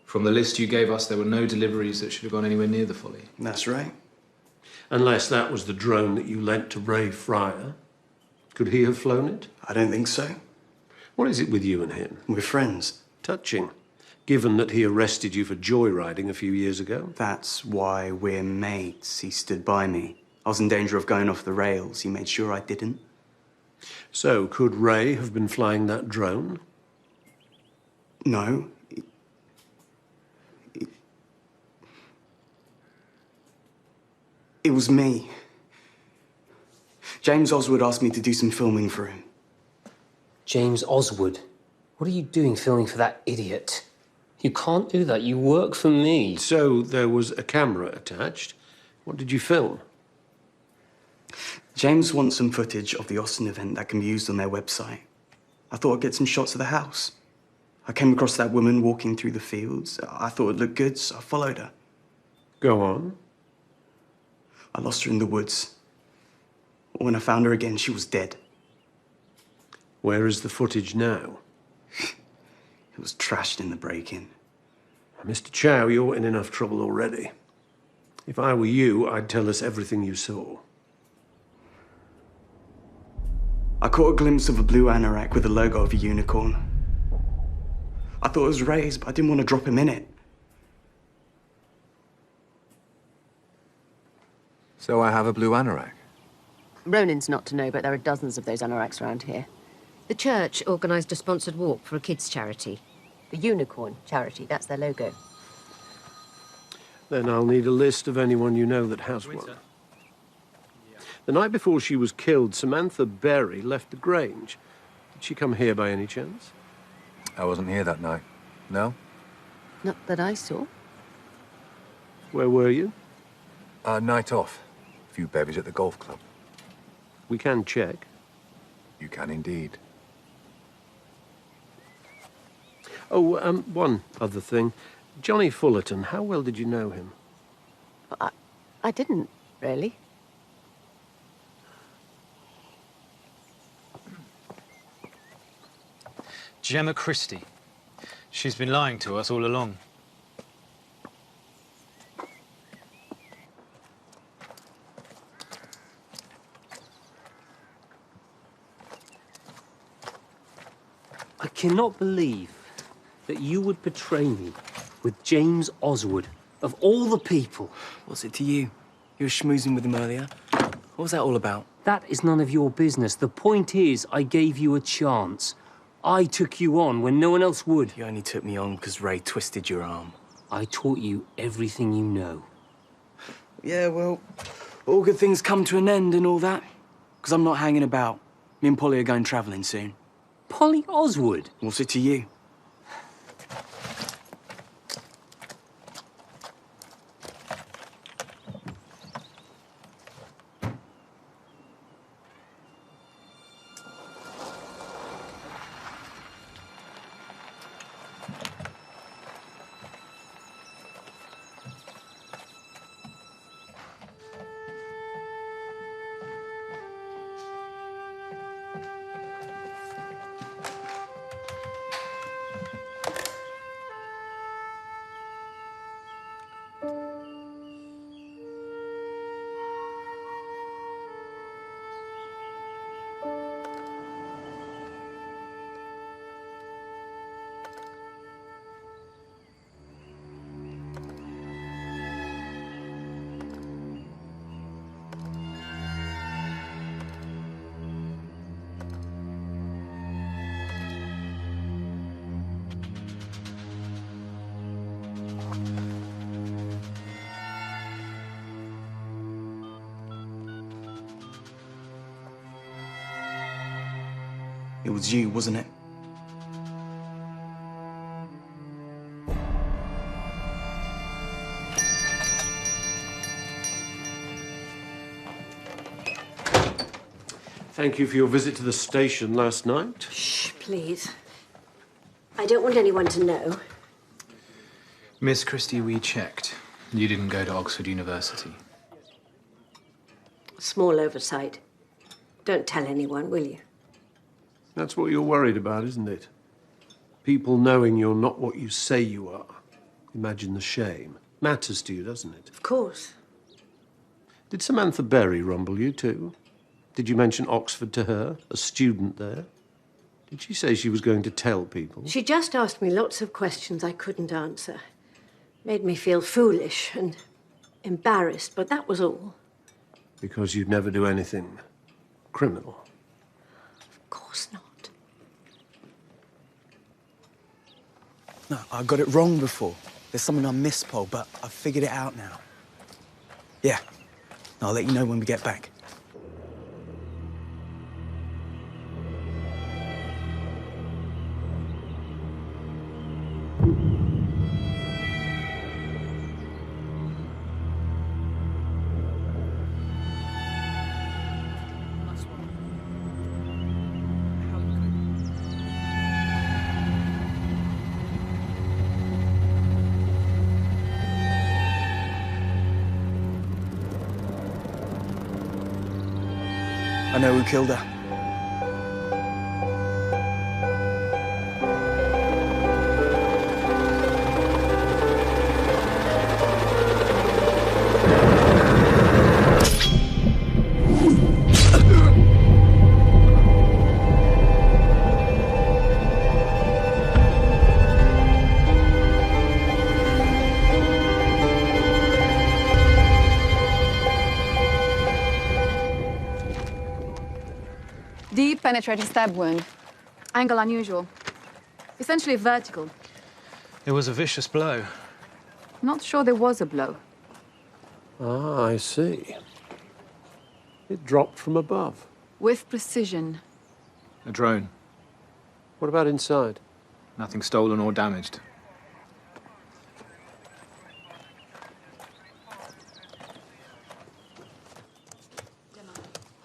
From the list you gave us, there were no deliveries that should have gone anywhere near the Folly. That's right. Unless that was the drone that you lent to Ray Fryer. Could he have flown it? I don't think so. What is it with you and him? We're friends. Touching. Given that he arrested you for joyriding a few years ago. That's why we're mates. He stood by me. I was in danger of going off the rails. He made sure I didn't. So, could Ray have been flying that drone? No. It was me. James Oswald asked me to do some filming for him. James Oswald. What are you doing filming for that idiot? You can't do that. You work for me. So there was a camera attached. What did you film? James wants some footage of the Austin event that can be used on their website. I thought I'd get some shots of the house. I came across that woman walking through the fields. I thought it looked good, so I followed her. Go on. I lost her in the woods. When I found her again, she was dead. Where is the footage now? It was trashed in the break-in. Mr. Chow, you're in enough trouble already. If I were you, I'd tell us everything you saw. I caught a glimpse of a blue anorak with the logo of a unicorn. I thought it was Ray's, but I didn't want to drop him in it. So I have a blue anorak? Ronin's not to know, but there are dozens of those anoraks around here. The church organised a sponsored walk for a kids' charity. The Unicorn Charity, that's their logo. Then I'll need a list of anyone you know that has one. The night before she was killed, Samantha Berry left the Grange. Did she come here by any chance? I wasn't here that night. No? Not that I saw. Where were you? Night off. A few bevies at the golf club. We can check. You can indeed. Oh, one other thing. Johnny Fullerton, how well did you know him? I didn't, really. Gemma Christie. She's been lying to us all along. I cannot believe that you would betray me with James Oswald, of all the people. What's it to you? You were schmoozing with him earlier. What was that all about? That is none of your business. The point is, I gave you a chance. I took you on when no one else would. You only took me on because Ray twisted your arm. I taught you everything you know. Yeah, well, all good things come to an end and all that. Because I'm not hanging about. Me and Polly are going travelling soon. Polly Oswald? What's it to you? It was you, wasn't it? Thank you for your visit to the station last night. Shh, please. I don't want anyone to know. Miss Christie, we checked. You didn't go to Oxford University. Small oversight. Don't tell anyone, will you? That's what you're worried about, isn't it? People knowing you're not what you say you are. Imagine the shame. Matters to you, doesn't it? Of course. Did Samantha Berry rumble you too? Did you mention Oxford to her, a student there? Did she say she was going to tell people? She just asked me lots of questions I couldn't answer. Made me feel foolish and embarrassed, but that was all. Because you'd never do anything criminal. Of course not. No, I got it wrong before. There's something I missed, Paul, but I've figured it out now. Yeah. I'll let you know when we get back. I know who killed her. Deep penetrating stab wound. Angle unusual. Essentially vertical. It was a vicious blow. Not sure there was a blow. Ah, I see. It dropped from above. With precision. A drone. What about inside? Nothing stolen or damaged.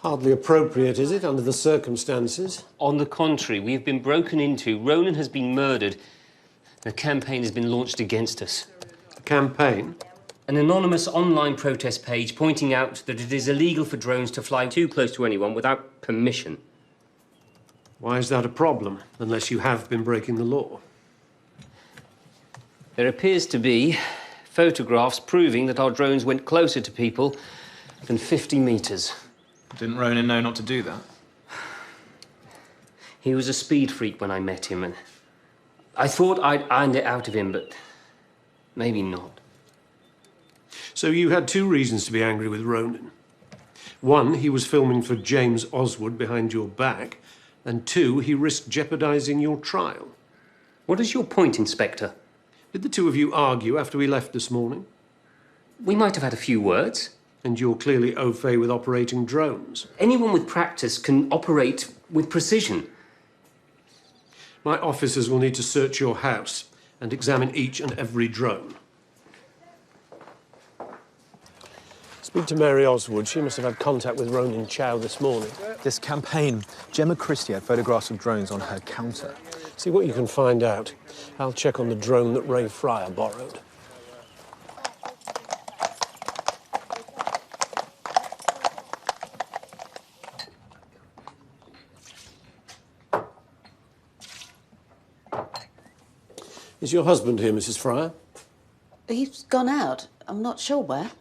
Hardly appropriate, is it, under the circumstances? On the contrary, we've been broken into. Ronan has been murdered. A campaign has been launched against us. A campaign? An anonymous online protest page pointing out that it is illegal for drones to fly too close to anyone without permission. Why is that a problem, unless you have been breaking the law? There appears to be photographs proving that our drones went closer to people than 50 meters. Didn't Ronan know not to do that? He was a speed freak when I met him, and I thought I'd ironed it out of him, but maybe not. So you had two reasons to be angry with Ronan. One, he was filming for James Oswood behind your back, and two, he risked jeopardizing your trial. What is your point, Inspector? Did the two of you argue after we left this morning? We might have had a few words. And you're clearly au fait with operating drones. Anyone with practice can operate with precision. My officers will need to search your house and examine each and every drone. Speak to Mary Oswood. She must have had contact with Ronan Chow this morning. This campaign, Gemma Christie had photographs of drones on her counter. See what you can find out. I'll check on the drone that Ray Fryer borrowed. Is your husband here, Mrs. Fryer? He's gone out. I'm not sure where.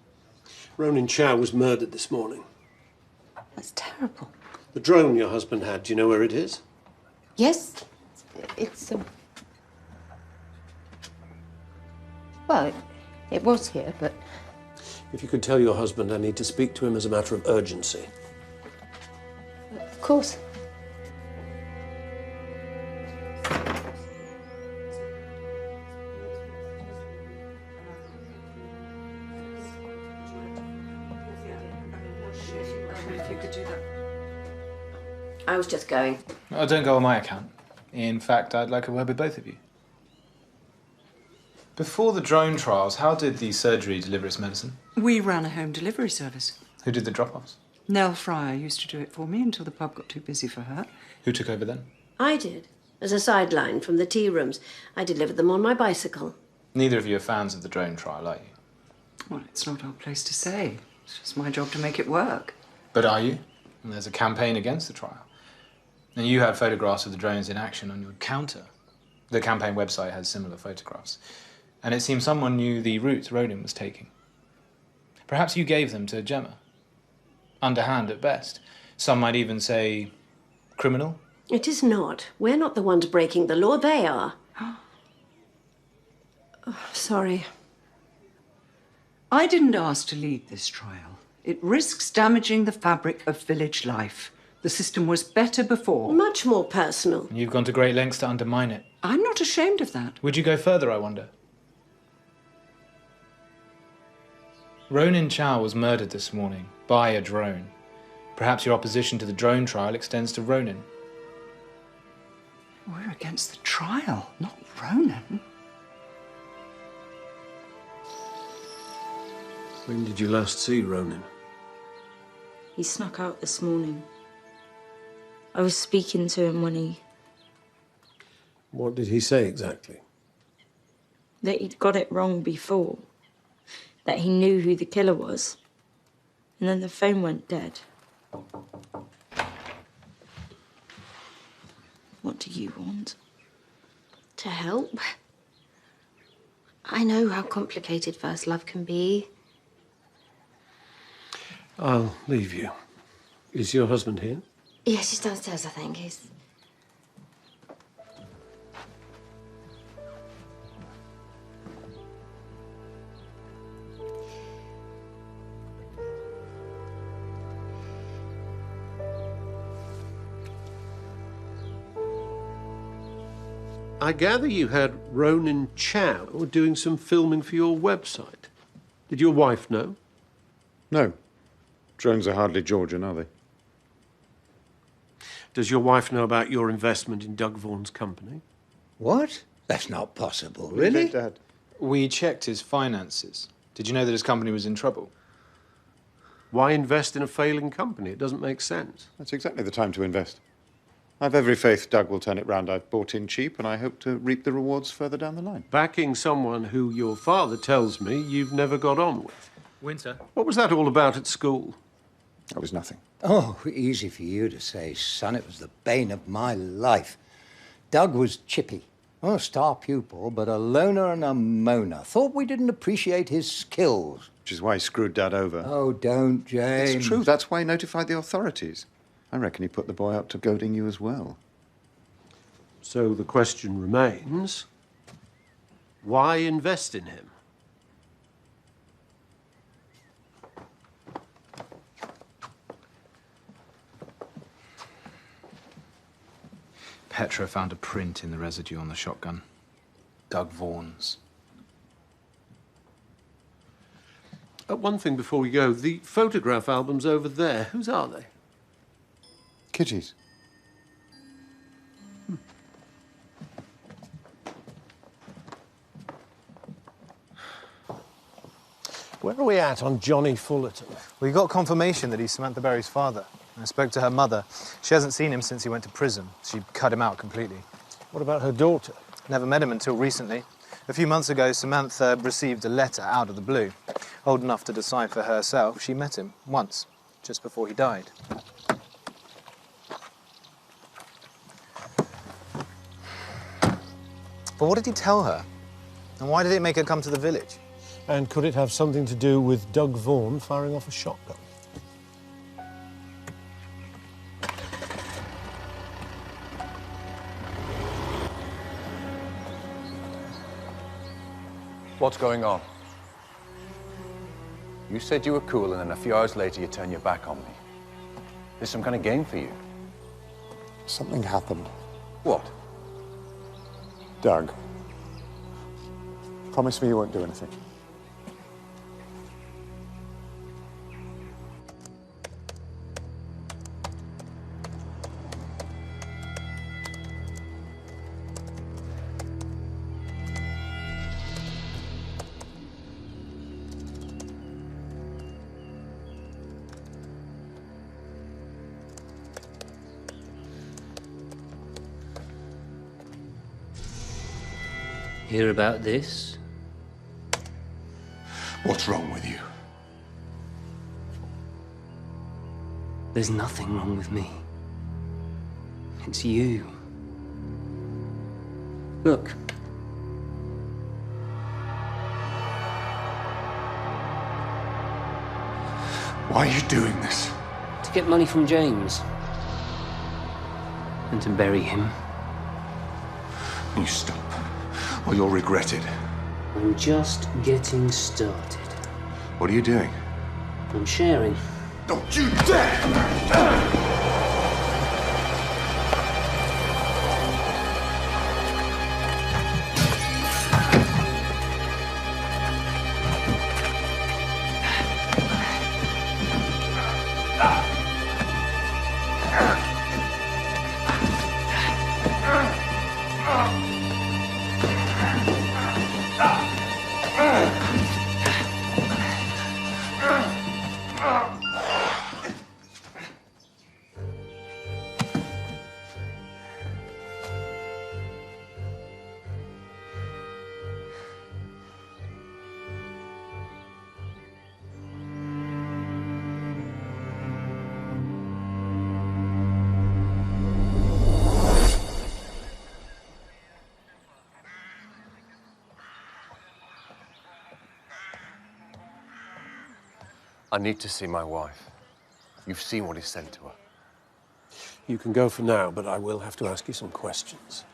Ronan Chow was murdered this morning. That's terrible. The drone your husband had, do you know where it is? Yes, it's well, it was here, but If you could tell your husband I need to speak to him as a matter of urgency. of course. I was just going. Oh, don't go on my account. In fact, I'd like a word with both of you. Before the drone trials, how did the surgery deliver its medicine? We ran a home delivery service. Who did the drop-offs? Nell Fryer used to do it for me until the pub got too busy for her. Who took over then? I did. As a sideline from the tea rooms. I delivered them on my bicycle. Neither of you are fans of the drone trial, are you? Well, it's not our place to say. It's just my job to make it work. But are you? And there's a campaign against the trial. And you had photographs of the drones in action on your counter. The campaign website has similar photographs. And it seems someone knew the route Ronan was taking. Perhaps you gave them to Gemma. Underhand at best. Some might even say criminal. It is not. We're not the ones breaking the law. They are. Oh, sorry. I didn't ask to lead this trial. It risks damaging the fabric of village life. The system was better before. Much more personal. You've gone to great lengths to undermine it. I'm not ashamed of that. Would you go further, I wonder? Ronan Chow was murdered this morning by a drone. Perhaps your opposition to the drone trial extends to Ronan. We're against the trial, not Ronan. When did you last see Ronan? He snuck out this morning. I was speaking to him when he... What did he say exactly? that he'd got it wrong before. That he knew who the killer was. And then the phone went dead. What do you want? To help. I know how complicated first love can be. I'll leave you. Is your husband here? Yes, he's downstairs, I think. He's... I gather you had Ronan Chow doing some filming for your website. Did your wife know? No. Drones are hardly Georgian, are they? Does your wife know about your investment in Doug Vaughan's company? What? That's not possible, Really? really? Dad. We checked his finances. Did you know that his company was in trouble? Why invest in a failing company? It doesn't make sense. That's exactly the time to invest. I've every faith Doug will turn it round. I've bought in cheap, and I hope to reap the rewards further down the line. Backing someone who your father tells me you've never got on with. Winter. What was that all about at school? That was nothing. Oh, easy for you to say, son. It was the bane of my life. Doug was chippy. Oh, a star pupil, but a loner and a moaner. Thought we didn't appreciate his skills. Which is why he screwed Dad over. Oh, don't, James. It's true. That's why he notified the authorities. I reckon he put the boy up to goading you as well. So the question remains, why invest in him? Petra found a print in the residue on the shotgun. Doug Vaughan's. One thing before we go, the photograph albums over there, whose are they? Kitty's. Where are we at on Johnny Fullerton? We got confirmation that he's Samantha Berry's father. I spoke to her mother. She hasn't seen him since he went to prison. She cut him out completely. What about her daughter? Never met him until recently. A few months ago, Samantha received a letter out of the blue. Old enough to decipher herself, she met him once, just before he died. But what did he tell her? And why did it make her come to the village? And could it have something to do with Doug Vaughan firing off a shotgun? What's going on? You said you were cool, and then a few hours later you turn your back on me. There's some kind of game for you. Something happened. What? Doug. Promise me you won't do anything. Hear about this? What's wrong with you? There's nothing wrong with me. It's you. Look. Why are you doing this? To get money from James. And to bury him. You stop, or you'll regret it. I'm just getting started. What are you doing? I'm sharing. Don't you dare! I need to see my wife. You've seen what is sent to her. You can go for now, but I will have to ask you some questions.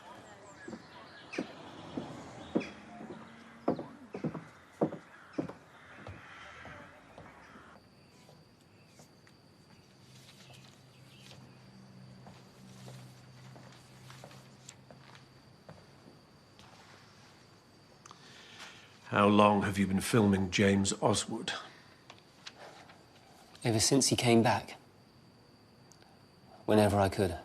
How long have you been filming James Oswald? Ever since he came back. Whenever I could.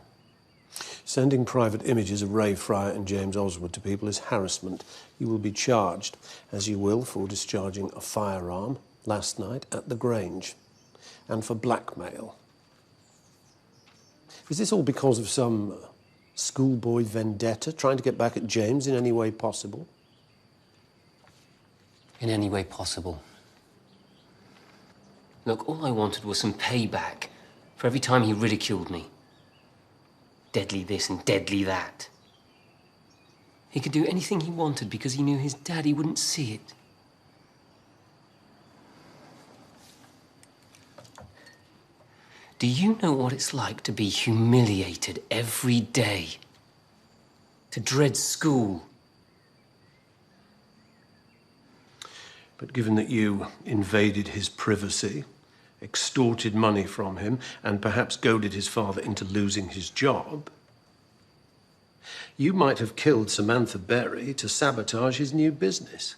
Sending private images of Ray Fryer and James Oswald to people is harassment. You will be charged, as you will for discharging a firearm last night at the Grange, and for blackmail. Is this all because of some schoolboy vendetta, trying to get back at James in any way possible? In any way possible. Look, all I wanted was some payback for every time he ridiculed me. Deadly this and deadly that. He could do anything he wanted because he knew his daddy wouldn't see it. Do you know what it's like to be humiliated every day? To dread school? But given that you invaded his privacy, extorted money from him, and perhaps goaded his father into losing his job, you might have killed Samantha Berry to sabotage his new business.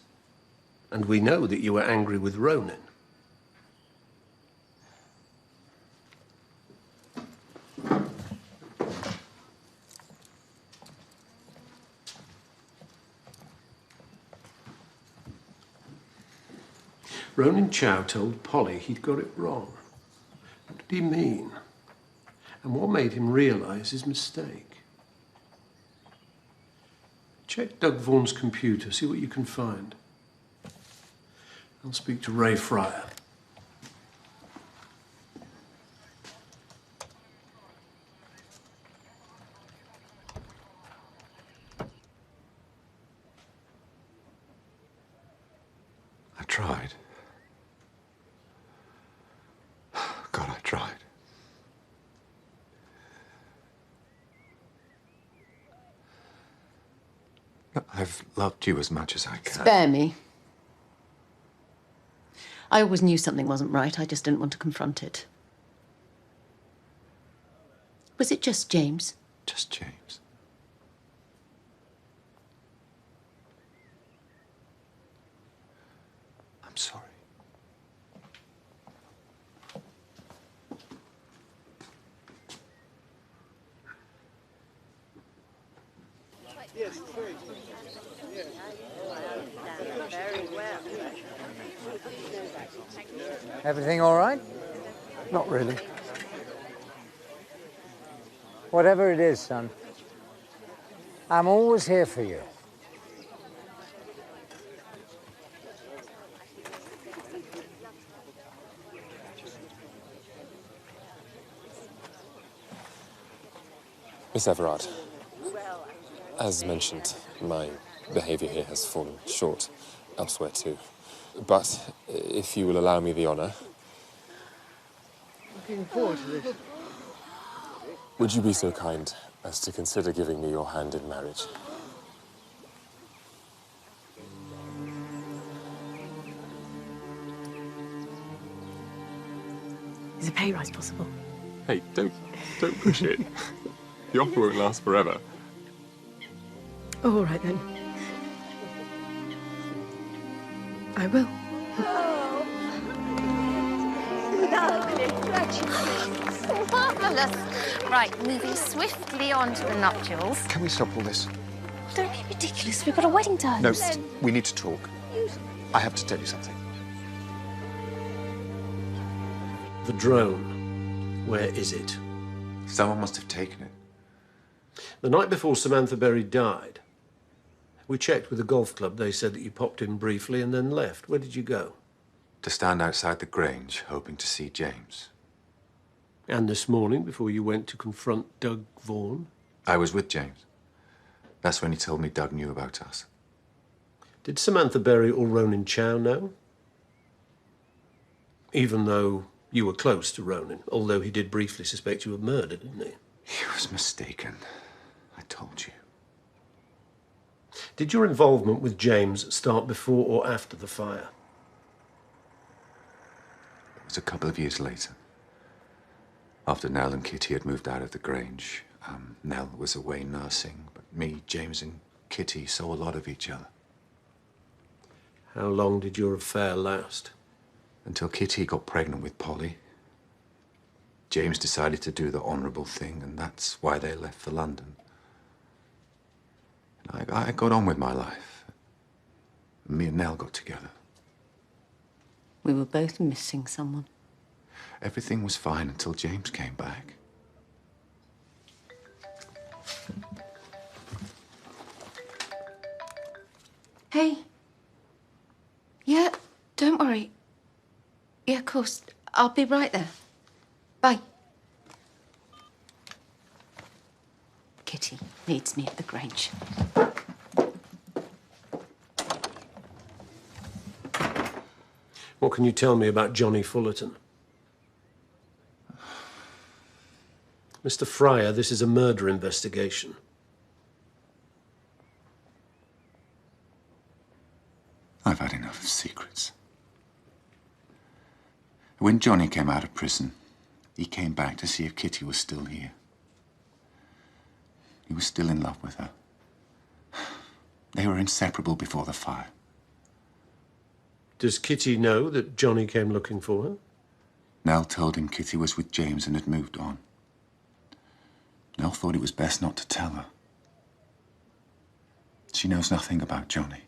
And we know that you were angry with Ronan. Ronan Chow told Polly he'd got it wrong. What did he mean? And what made him realise his mistake? Check Doug Vaughan's computer, see what you can find. I'll speak to Ray Fryer. I tried. God, I tried. I've loved you as much as I can. Spare me. I always knew something wasn't right. I just didn't want to confront it. Was it just James? Just James. I'm sorry. Everything all right? Not really. Whatever it is, son, I'm always here for you. Miss Everard, as mentioned, my behaviour here has fallen short elsewhere too. But if you will allow me the honour, Looking forward to this. would you be so kind as to consider giving me your hand in marriage? Is a pay rise possible? Hey, don't push it. The offer won't last forever. Oh, all right then. I will. Lovely, congratulations. Marvellous. Right, moving swiftly on to the nuptials. Can we stop all this? Don't be ridiculous. We've got a wedding to No, host. we need to talk. I have to tell you something. The drone, where is it? Someone must have taken it. The night before Samantha Berry died, we checked with the golf club. They said that you popped in briefly and then left. Where did you go? To stand outside the Grange, hoping to see James. And this morning, before you went to confront Doug Vaughan? I was with James. That's when he told me Doug knew about us. Did Samantha Berry or Ronan Chow know? Even though you were close to Ronan, although he did briefly suspect you of murder, didn't he? He was mistaken. I told you. Did your involvement with James start before or after the fire? It was a couple of years later. After Nell and Kitty had moved out of the Grange. Nell was away nursing, but me, James and Kitty saw a lot of each other. How long did your affair last? Until Kitty got pregnant with Polly. James decided to do the honourable thing, and that's why they left for London. And I got on with my life. Me and Nell got together. We were both missing someone. Everything was fine until James came back. Hey. Yeah, don't worry. Yeah, of course. I'll be right there. Bye. Kitty needs me at the Grange. What can you tell me about Johnny Fullerton? Mr. Fryer, this is a murder investigation. I've had enough of secrets. When Johnny came out of prison, he came back to see if Kitty was still here. He was still in love with her. They were inseparable before the fire. Does Kitty know that Johnny came looking for her? Nell told him Kitty was with James and had moved on. Nell thought it was best not to tell her. She knows nothing about Johnny.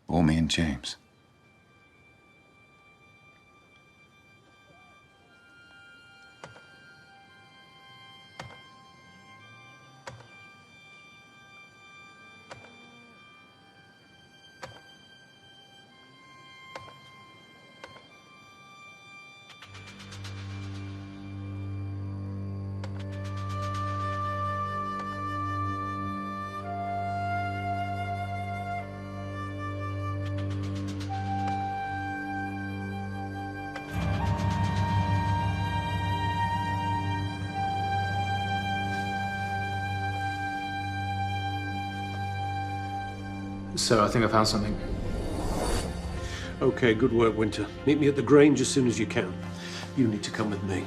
Or me and James. Sir, I think I found something. Okay, good work, Winter. Meet me at the Grange as soon as you can. You need to come with me.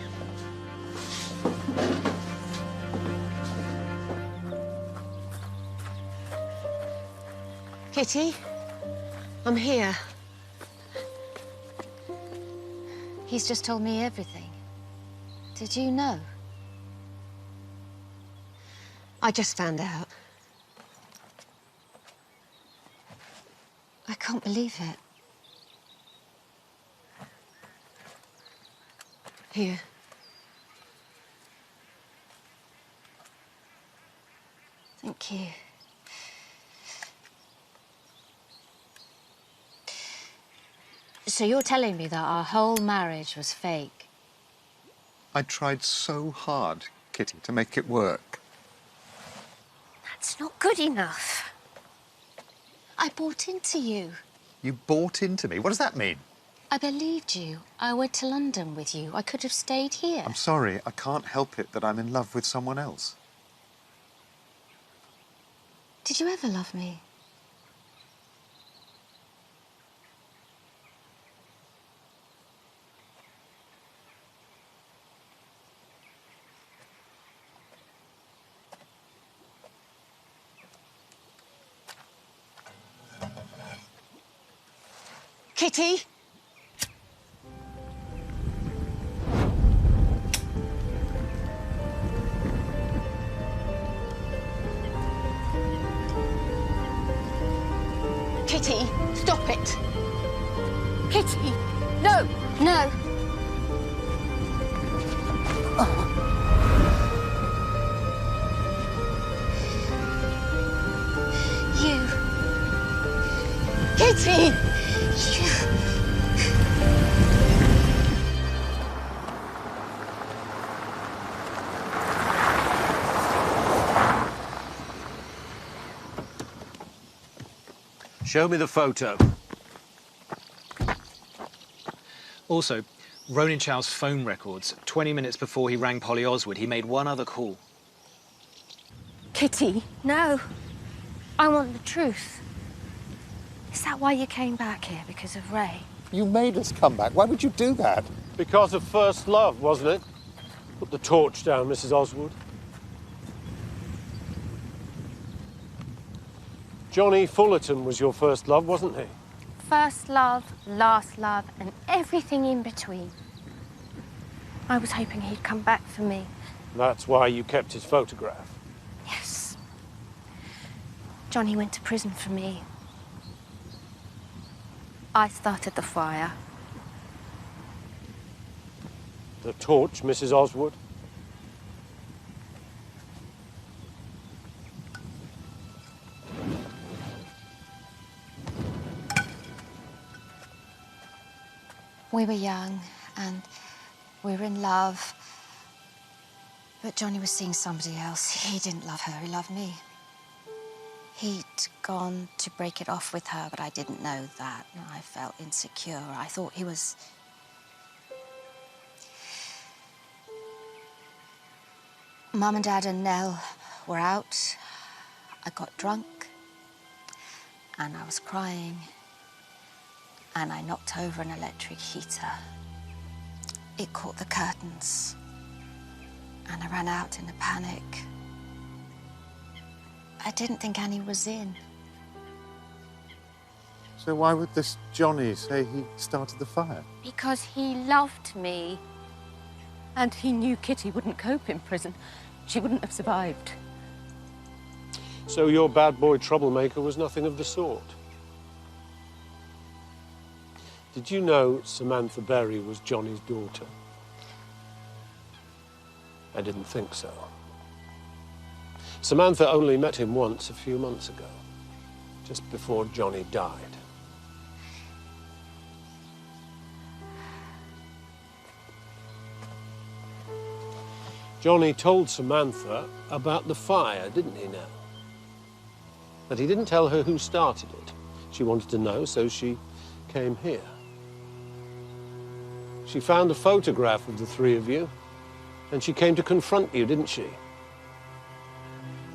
Kitty, I'm here. He's just told me everything. Did you know? I just found out. I can't believe it. Here. Thank you. So you're telling me that our whole marriage was fake? I tried so hard, Kitty, to make it work. That's not good enough. I bought into you. You bought into me? What does that mean? I believed you. I went to London with you. I could have stayed here. I'm sorry, I can't help it that I'm in love with someone else. Did you ever love me? Kitty? Kitty, stop it. Kitty, no, no. You. Kitty! Show me the photo. Also, Ronan Chow's phone records. 20 minutes before he rang Polly Oswald, he made one other call. Kitty? No. I want the truth. Is that why you came back here? Because of Ray? You made us come back. Why would you do that? Because of first love, wasn't it? Put the torch down, Mrs. Oswald. Johnny Fullerton was your first love, wasn't he? First love, last love, and everything in between. I was hoping he'd come back for me. That's why you kept his photograph. Yes. Johnny went to prison for me. I started the fire. The torch, Mrs. Oswald. We were young and we were in love. But Johnny was seeing somebody else. He didn't love her, he loved me. He'd gone to break it off with her, but I didn't know that. I felt insecure. I thought he was... Mum and Dad and Nell were out. I got drunk and I was crying and I knocked over an electric heater. It caught the curtains and I ran out in a panic. I didn't think Annie was in. So why would this Johnny say he started the fire? Because he loved me. And he knew Kitty wouldn't cope in prison. She wouldn't have survived. So your bad boy troublemaker was nothing of the sort. Did you know Samantha Berry was Johnny's daughter? I didn't think so. Samantha only met him once a few months ago, just before Johnny died. Johnny told Samantha about the fire, didn't he now? But he didn't tell her who started it. She wanted to know, so she came here. She found a photograph of the three of you, and she came to confront you, didn't she?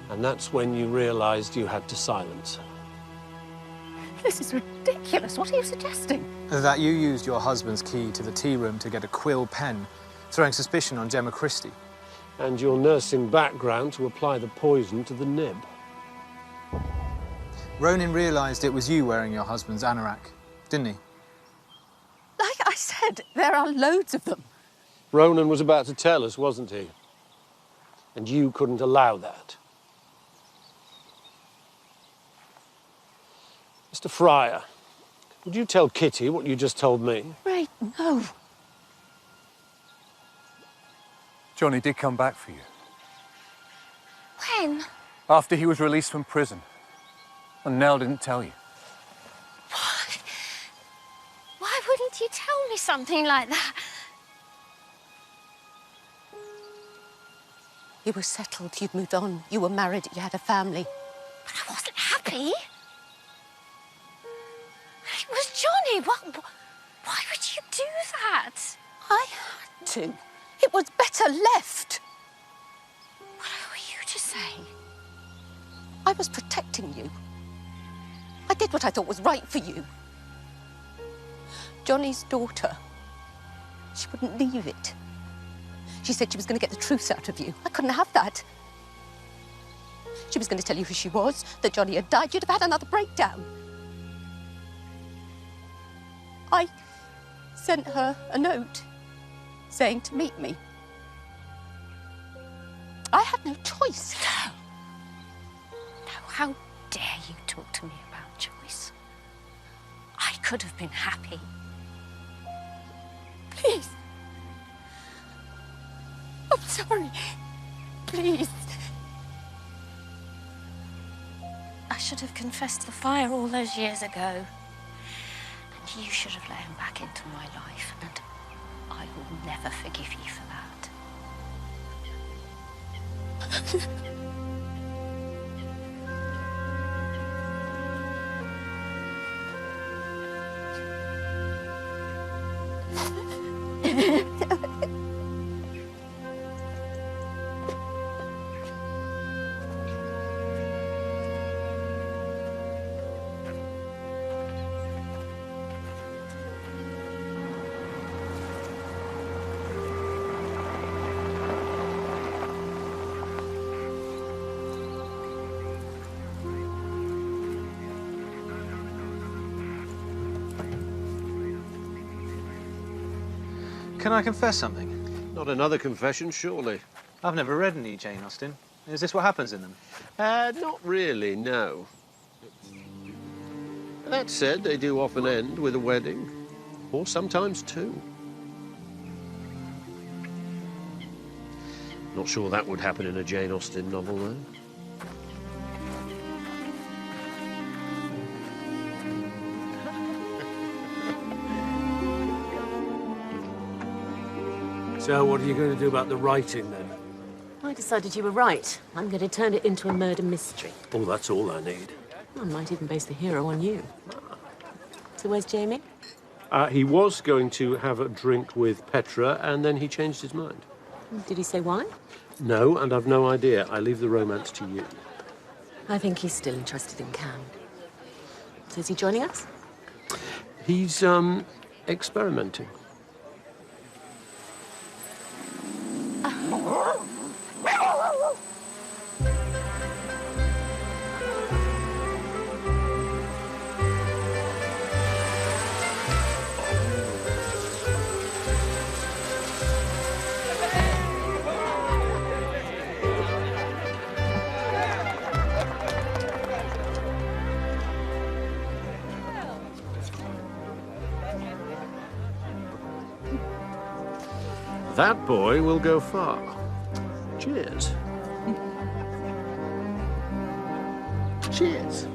And that's when you realized you had to silence her. This is ridiculous. What are you suggesting? That you used your husband's key to the tea room to get a quill pen, throwing suspicion on Gemma Christie. And your nursing background to apply the poison to the nib. Ronan realised it was you wearing your husband's anorak, didn't he? Like I said, there are loads of them. Ronan was about to tell us, wasn't he? And you couldn't allow that. Mr. Fryer, would you tell Kitty what you just told me? Ray, no. Johnny did come back for you. When? After he was released from prison. And Nell didn't tell you. Why wouldn't you tell me something like that? You were settled, you'd moved on, you were married, you had a family. But I wasn't happy. It was Johnny. Why would you do that? I had to. It was better left. What were you to say? I was protecting you. I did what I thought was right for you. Johnny's daughter, she wouldn't leave it. She said she was going to get the truth out of you. I couldn't have that. She was going to tell you who she was, that Johnny had died. You'd have had another breakdown. I sent her a note saying to meet me. I had no choice. No. No, how dare you talk to me about choice? I could have been happy. Please. I'm sorry. Please. I should have confessed the fire all those years ago. And you should have let him back into my life. And I will never forgive you for that. Can I confess something? Not another confession, surely. I've never read any Jane Austen. Is this what happens in them? Not really, no. That said, they do often end with a wedding, or sometimes two. Not sure that would happen in a Jane Austen novel, though. So what are you going to do about the writing, then? I decided you were right. I'm going to turn it into a murder mystery. Oh, that's all I need. I might even base the hero on you. So where's Jamie? He was going to have a drink with Petra, and then he changed his mind. Did he say why? No, and I've no idea. I leave the romance to you. I think he's still interested in Cam. So is he joining us? He's, experimenting. That boy will go far. Cheers. Cheers.